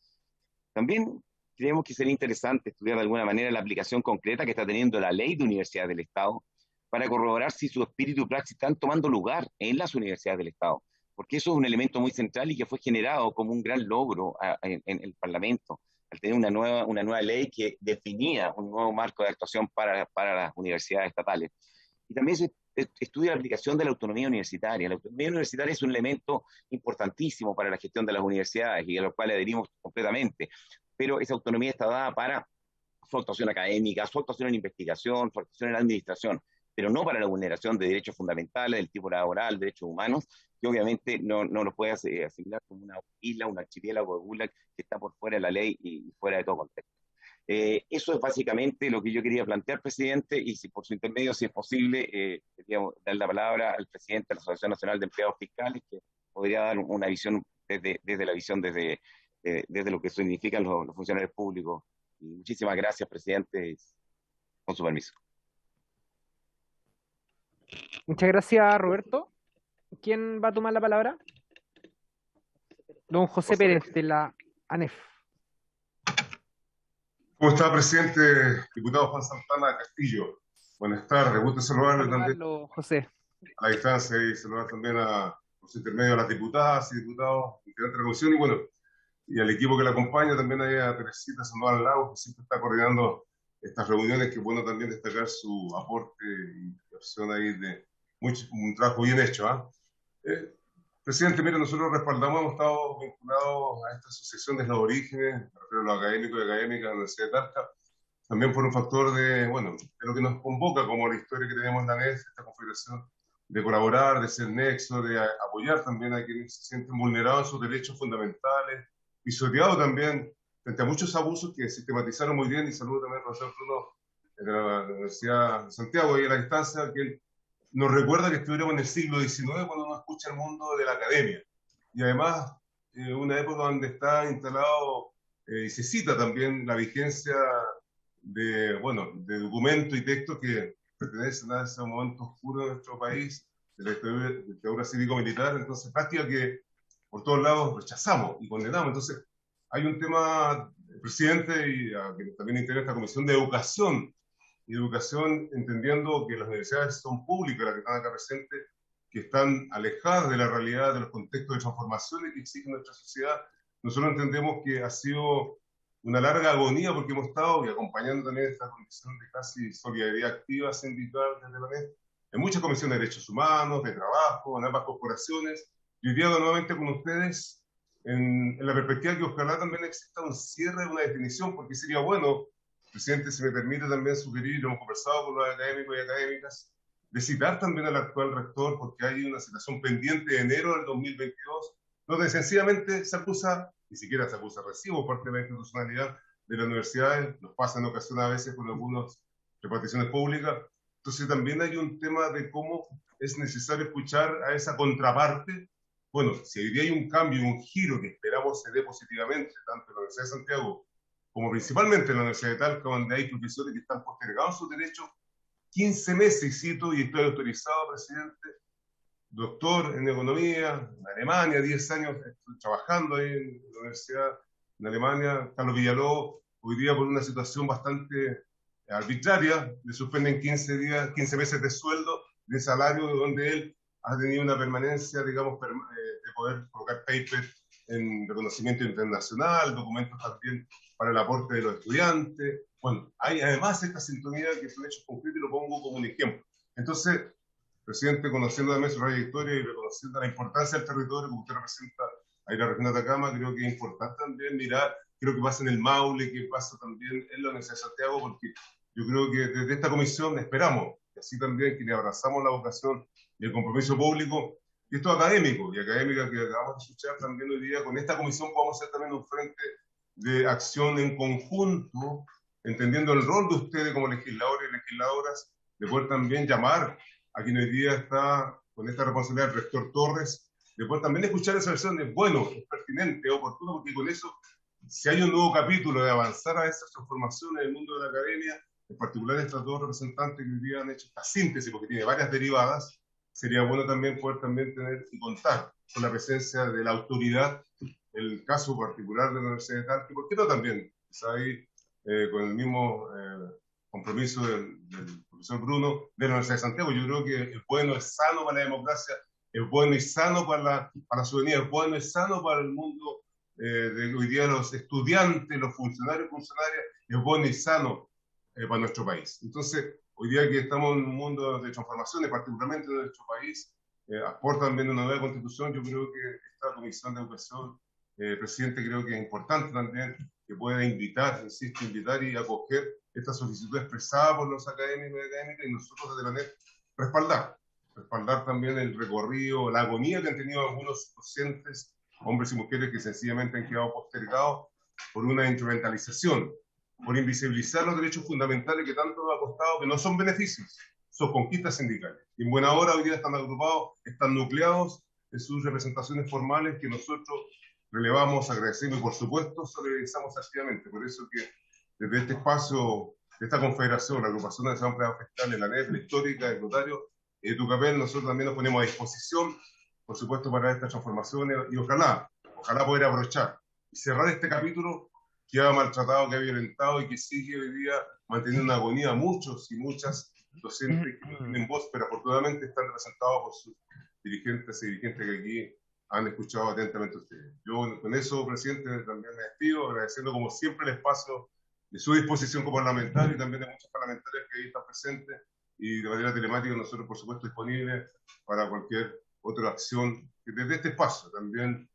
También creemos que sería interesante estudiar de alguna manera la aplicación concreta que está teniendo la ley de Universidad del Estado para corroborar si su espíritu y praxis están tomando lugar en las universidades del Estado, porque eso es un elemento muy central y que fue generado como un gran logro en el Parlamento, al tener una nueva ley que definía un nuevo marco de actuación para las universidades estatales. Y también se estudia la aplicación de la autonomía universitaria. La autonomía universitaria es un elemento importantísimo para la gestión de las universidades, y a lo cual adherimos completamente, pero esa autonomía está dada para su actuación académica, su actuación en investigación, su actuación en la administración, pero no para la vulneración de derechos fundamentales del tipo laboral, derechos humanos, que obviamente no lo puede asignar como una isla, un archipiélago de Gulag que está por fuera de la ley y fuera de todo contexto. Eso es básicamente lo que yo quería plantear, presidente, y si por su intermedio, si es posible, quería dar la palabra al presidente de la Asociación Nacional de Empleados Fiscales, que podría dar una visión desde lo que significan los funcionarios públicos. Y muchísimas gracias, presidente, con su permiso. Muchas gracias, Roberto. ¿Quién va a tomar la palabra? Don José Pérez, de la ANEF. ¿Cómo está, presidente? Diputado Juan Santana Castillo. Buenas tardes, gusto saludarle también José. a la distancia y saludar también a los intermedios, a las diputadas y diputados integrantes de la comisión y bueno, y al equipo que la acompaña, también a Teresita Sandoval Lagos, que siempre está coordinando estas reuniones, que es bueno también destacar su aporte y opción ahí de un trabajo bien hecho. Presidente, mire, nosotros respaldamos, hemos estado vinculados a esta asociación de los orígenes, me refiero a los académicos y académicas de la Universidad de Talca, también por un factor de lo que nos convoca como la historia que tenemos en la ANEF, esta confederación, de colaborar, de ser nexo, de apoyar también a quienes se sienten vulnerados en sus derechos fundamentales, pisoteados también frente a muchos abusos que sistematizaron muy bien, y saludo también a Roberto Bruno de la Universidad de Santiago y a la distancia, que él nos recuerda que estuviéramos en el siglo XIX cuando uno escucha el mundo de la academia. Y además, una época donde está instalado y se cita también la vigencia de documentos y textos que pertenecen a ese momento oscuro de nuestro país, de la dictadura cívico-militar. Entonces, práctica que por todos lados rechazamos y condenamos. Entonces, hay un tema, presidente, y que también integra esta comisión de educación, entendiendo que las universidades son públicas, las que están acá presentes, que están alejadas de la realidad, de los contextos de transformaciones que exige nuestra sociedad. Nosotros entendemos que ha sido una larga agonía porque hemos estado y acompañando también esta condición de casi solidaridad activa sindical desde la ANEF, en muchas comisiones de derechos humanos, de trabajo, en ambas corporaciones, y hoy día nuevamente con ustedes en la perspectiva que ojalá también exista un cierre, una definición, porque sería bueno, presidente, si me permite también sugerir, lo hemos conversado con los académicos y académicas, de citar también al actual rector, porque hay una citación pendiente de enero del 2022, donde sencillamente se acusa, ni siquiera se acusa recibo por parte de la institucionalidad de las universidades, nos pasa en ocasiones a veces con algunas reparticiones públicas. Entonces también hay un tema de cómo es necesario escuchar a esa contraparte. Bueno, si hoy día hay un cambio, un giro que esperamos se dé positivamente, tanto en la Universidad de Santiago como principalmente en la Universidad de Talca, donde hay profesores que están postergados sus derechos 15 meses, y cito, y estoy autorizado, presidente, doctor en economía, en Alemania, 10 años estoy trabajando ahí en la universidad en Alemania. Carlos Villalobos, hoy día por una situación bastante arbitraria, le suspenden 15 meses de sueldo, de salario, donde él ha tenido una permanencia, digamos, de poder colocar paper en reconocimiento internacional, documentos también para el aporte de los estudiantes. Bueno, hay además esta sintonía que son hechos concretos y lo pongo como un ejemplo. Entonces, presidente, conociendo también su trayectoria y reconociendo la importancia del territorio, como usted representa ahí la región de Atacama, creo que es importante también mirar, creo que pasa en el Maule, que pasa también en la Universidad de Santiago, porque yo creo que desde esta comisión esperamos, y así también que le abrazamos la vocación y el compromiso público, y estos académicos y académicas que acabamos de escuchar también hoy día, con esta comisión podamos hacer también un frente de acción en conjunto, entendiendo el rol de ustedes como legisladores y legisladoras, de poder también llamar a quien hoy día está con esta responsabilidad, el rector Torres, de poder también escuchar esa versión de, bueno, es pertinente, es oportuno, porque con eso, si hay un nuevo capítulo de avanzar a esas transformaciones en el mundo de la academia, en particular estas dos representantes que hoy día han hecho esta síntesis, porque tiene varias derivadas, sería bueno también poder también tener y contar con la presencia de la autoridad, el caso particular de la Universidad de Talca, y por qué no también, quizá ahí con el mismo compromiso del profesor Bruno de la Universidad de Santiago. Yo creo que es bueno, es sano para la democracia, es bueno y sano para la ciudadanía, es bueno y sano para el mundo de hoy día los estudiantes, los funcionarios, funcionarias, es bueno y sano para nuestro país. Entonces, hoy día que estamos en un mundo de transformaciones, particularmente en nuestro país, aporta también una nueva constitución. Yo creo que esta Comisión de Educación, presidente, creo que es importante también que pueda invitar, insisto, invitar y acoger esta solicitud expresada por los académicos y académicas, y nosotros desde la NET respaldar también el recorrido, la agonía que han tenido algunos docentes, hombres y mujeres que sencillamente han quedado postergados por una instrumentalización, por invisibilizar los derechos fundamentales que tanto nos ha costado, que no son beneficios, sus conquistas sindicales. Y en buena hora hoy día están agrupados, están nucleados en sus representaciones formales que nosotros relevamos, agradecemos y por supuesto solidarizamos activamente. Por eso que desde este espacio, de esta confederación, la agrupación de los empleados fiscales, la NEF, la histórica, el notario, Tucapel, nosotros también nos ponemos a disposición, por supuesto, para estas transformaciones y ojalá poder aprovechar y cerrar este capítulo que ha maltratado, que ha violentado y que sigue hoy día manteniendo una agonía a muchos y muchas docentes que no tienen voz, pero afortunadamente están representados por sus dirigentes y dirigentes que aquí han escuchado atentamente a ustedes. Yo con eso, presidente, también me despido, agradeciendo como siempre el espacio de su disposición como parlamentario y también de muchos parlamentarios que ahí están presentes y de manera telemática nosotros, por supuesto, disponibles para cualquier otra acción que desde este espacio también,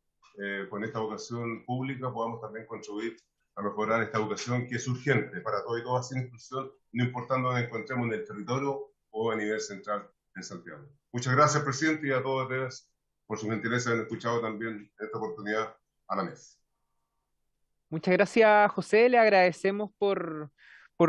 con esta vocación pública, podamos también contribuir a mejorar esta educación que es urgente para todos y todas, sin exclusión, no importando donde nos encontremos en el territorio o a nivel central en Santiago. Muchas gracias, presidente, y a todos ustedes por su gentileza de haber escuchado también en esta oportunidad a la mesa. Muchas gracias, José. Le agradecemos por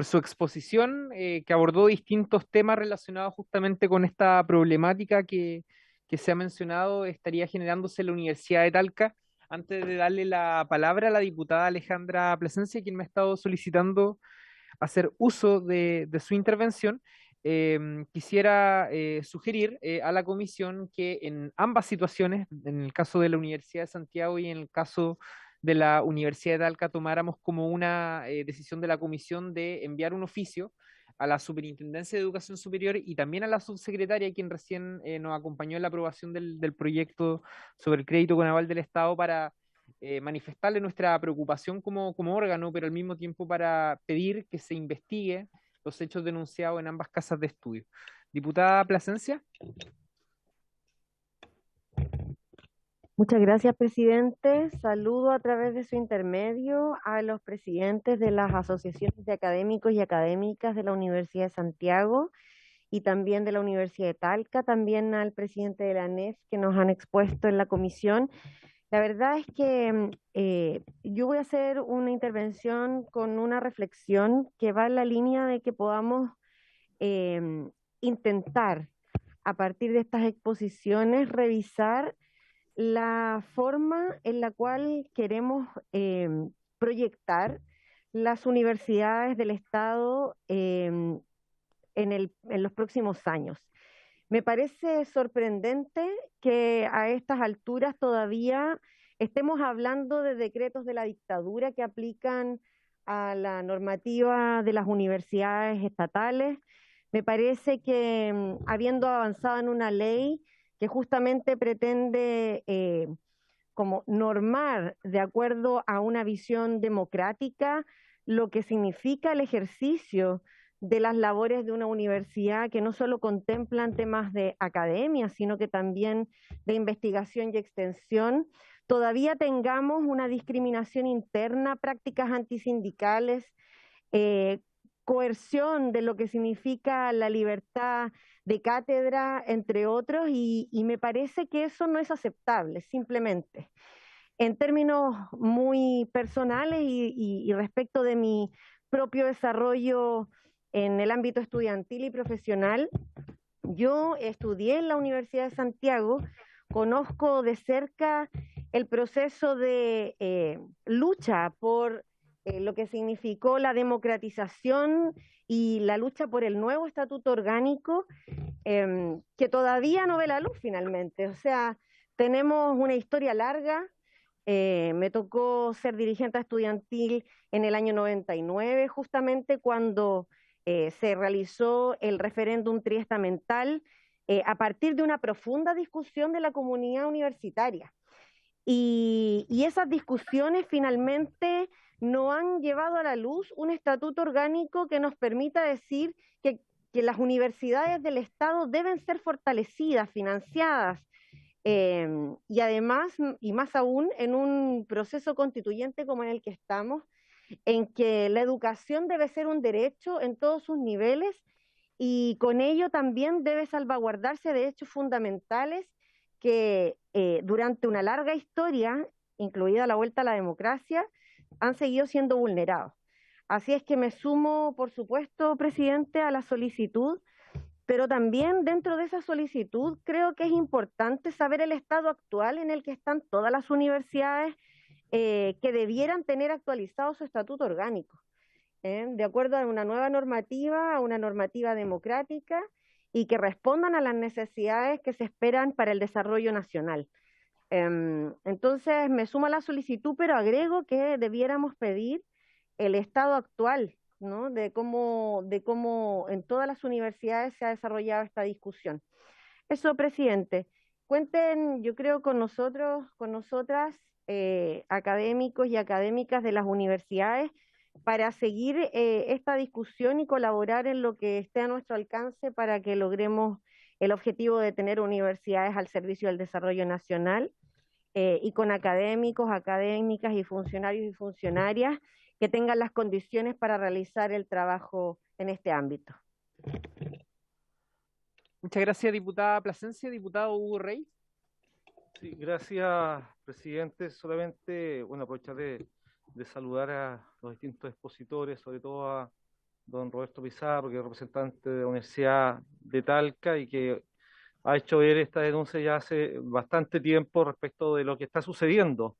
su exposición, que abordó distintos temas relacionados justamente con esta problemática que se ha mencionado, estaría generándose en la Universidad de Talca. Antes de darle la palabra a la diputada Alejandra Plasencia, quien me ha estado solicitando hacer uso de su intervención, quisiera sugerir a la comisión que en ambas situaciones, en el caso de la Universidad de Santiago y en el caso de la Universidad de Talca, tomáramos como una decisión de la comisión de enviar un oficio a la Superintendencia de Educación Superior y también a la subsecretaria, quien recién nos acompañó en la aprobación del proyecto sobre el crédito con aval del Estado, para manifestarle nuestra preocupación como órgano, pero al mismo tiempo para pedir que se investigue los hechos denunciados en ambas casas de estudio. Diputada Plasencia. Muchas gracias, presidente. Saludo a través de su intermedio a los presidentes de las asociaciones de académicos y académicas de la Universidad de Santiago y también de la Universidad de Talca, también al presidente de la NEF que nos han expuesto en la comisión. La verdad es que yo voy a hacer una intervención con una reflexión que va en la línea de que podamos intentar, a partir de estas exposiciones, revisar la forma en la cual queremos proyectar las universidades del Estado en los próximos años. Me parece sorprendente que a estas alturas todavía estemos hablando de decretos de la dictadura que aplican a la normativa de las universidades estatales. Me parece que habiendo avanzado en una ley que justamente pretende como normar de acuerdo a una visión democrática lo que significa el ejercicio de las labores de una universidad, que no solo contemplan temas de academia, sino que también de investigación y extensión, todavía tengamos una discriminación interna, prácticas antisindicales, coerción de lo que significa la libertad de cátedra, entre otros, y me parece que eso no es aceptable, simplemente. En términos muy personales y respecto de mi propio desarrollo en el ámbito estudiantil y profesional, yo estudié en la Universidad de Santiago, conozco de cerca el proceso de lucha por lo que significó la democratización y la lucha por el nuevo estatuto orgánico, que todavía no ve la luz finalmente. O sea, tenemos una historia larga. Me tocó ser dirigente estudiantil en el año 99, justamente cuando se realizó el referéndum triestamental a partir de una profunda discusión de la comunidad universitaria. Y esas discusiones finalmente no han llevado a la luz un estatuto orgánico que nos permita decir que las universidades del Estado deben ser fortalecidas, financiadas, y además, y más aún, en un proceso constituyente como en el que estamos, en que la educación debe ser un derecho en todos sus niveles y con ello también debe salvaguardarse derechos fundamentales que durante una larga historia, incluida la vuelta a la democracia, han seguido siendo vulnerados. Así es que me sumo, por supuesto, presidente, a la solicitud Pero también dentro de esa solicitud creo que es importante saber el estado actual en el que están todas las universidades que debieran tener actualizado su estatuto orgánico, de acuerdo a una nueva normativa, a una normativa democrática y que respondan a las necesidades que se esperan para el desarrollo nacional. Entonces me sumo a la solicitud, pero agrego que debiéramos pedir el estado actual, ¿no? de cómo en todas las universidades se ha desarrollado esta discusión. Eso, presidente. Cuenten, yo creo, con nosotros, con nosotras, académicos y académicas de las universidades, para seguir esta discusión y colaborar en lo que esté a nuestro alcance para que logremos el objetivo de tener universidades al servicio del desarrollo nacional, y con académicos, académicas y funcionarios y funcionarias que tengan las condiciones para realizar el trabajo en este ámbito. Muchas gracias, diputada Plasencia. Diputado Hugo Rey. Sí, gracias, presidente. Solamente, bueno, aprovechar de saludar a los distintos expositores, sobre todo a don Roberto Pizarro, que es representante de la Universidad de Talca y que ha hecho ver esta denuncia ya hace bastante tiempo respecto de lo que está sucediendo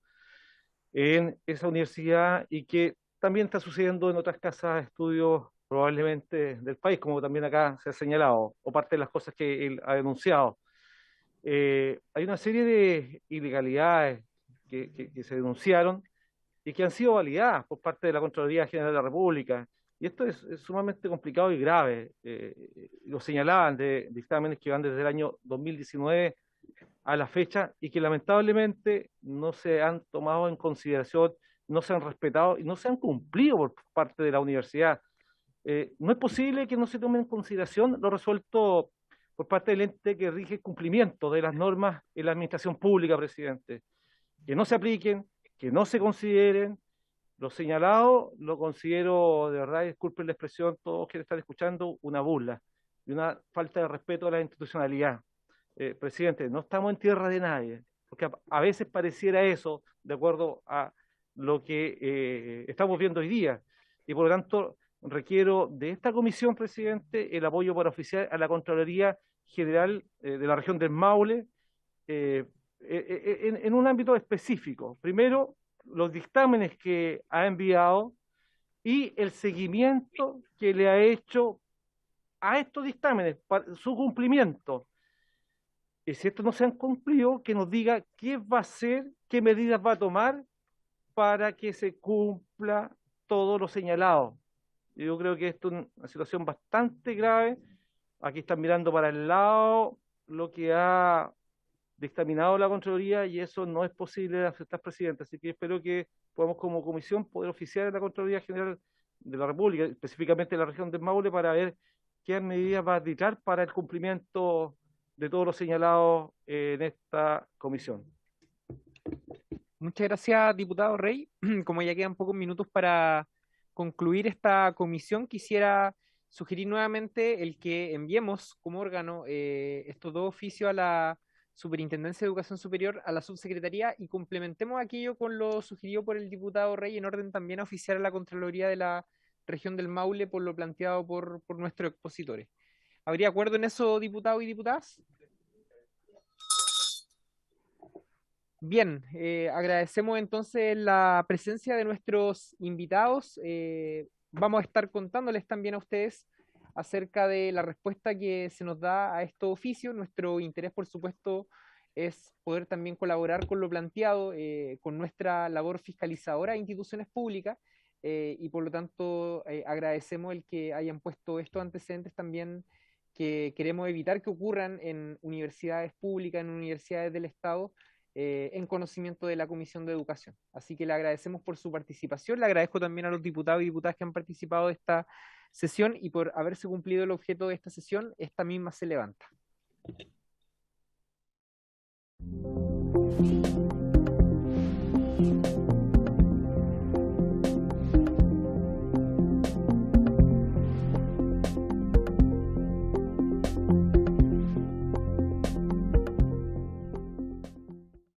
en esa universidad y que también está sucediendo en otras casas de estudios probablemente del país, como también acá se ha señalado, o parte de las cosas que él ha denunciado. Hay una serie de ilegalidades que se denunciaron y que han sido validadas por parte de la Contraloría General de la República. Y esto es sumamente complicado y grave. Lo señalaban de dictámenes que van desde el año 2019 a la fecha y que lamentablemente no se han tomado en consideración, no se han respetado y no se han cumplido por parte de la universidad. No es posible que no se tome en consideración lo resuelto por parte del ente que rige el cumplimiento de las normas en la administración pública, presidente. Que no se apliquen, que no se consideren. Lo señalado lo considero, de verdad, disculpen la expresión, todos quienes están escuchando, una burla y una falta de respeto a la institucionalidad. Presidente, no estamos en tierra de nadie, porque a veces pareciera eso, de acuerdo a lo que estamos viendo hoy día, y por lo tanto requiero de esta comisión, presidente, el apoyo para oficiar a la Contraloría General de la región del Maule, en un ámbito específico. Primero, los dictámenes que ha enviado y el seguimiento que le ha hecho a estos dictámenes, para su cumplimiento. Y si estos no se han cumplido, que nos diga qué va a hacer, qué medidas va a tomar para que se cumpla todo lo señalado. Yo creo que esto es una situación bastante grave. Aquí están mirando para el lado lo que ha dictaminado la Contraloría y eso no es posible de aceptar, presidente. Así que espero que podamos como comisión poder oficiar a la Contraloría General de la República, específicamente de la región del Maule, para ver qué medidas va a dictar para el cumplimiento de todo lo señalado en esta comisión. Muchas gracias, diputado Rey. Como ya quedan pocos minutos para concluir esta comisión, quisiera sugerir nuevamente el que enviemos como órgano estos dos oficios a la Superintendencia de Educación Superior, a la Subsecretaría, y complementemos aquello con lo sugerido por el diputado Rey, en orden también a oficiar a la Contraloría de la región del Maule por lo planteado por nuestros expositores. ¿Habría acuerdo en eso, diputados y diputadas? Bien, agradecemos entonces la presencia de nuestros invitados. Vamos a estar contándoles también a ustedes acerca de la respuesta que se nos da a estos oficios. Nuestro interés, por supuesto, es poder también colaborar con lo planteado, con nuestra labor fiscalizadora de instituciones públicas, y por lo tanto agradecemos el que hayan puesto estos antecedentes también que queremos evitar que ocurran en universidades públicas, en universidades del Estado, en conocimiento de la Comisión de Educación. Así que le agradecemos por su participación, le agradezco también a los diputados y diputadas que han participado de esta sesión, y por haberse cumplido el objeto de esta sesión, esta misma se levanta.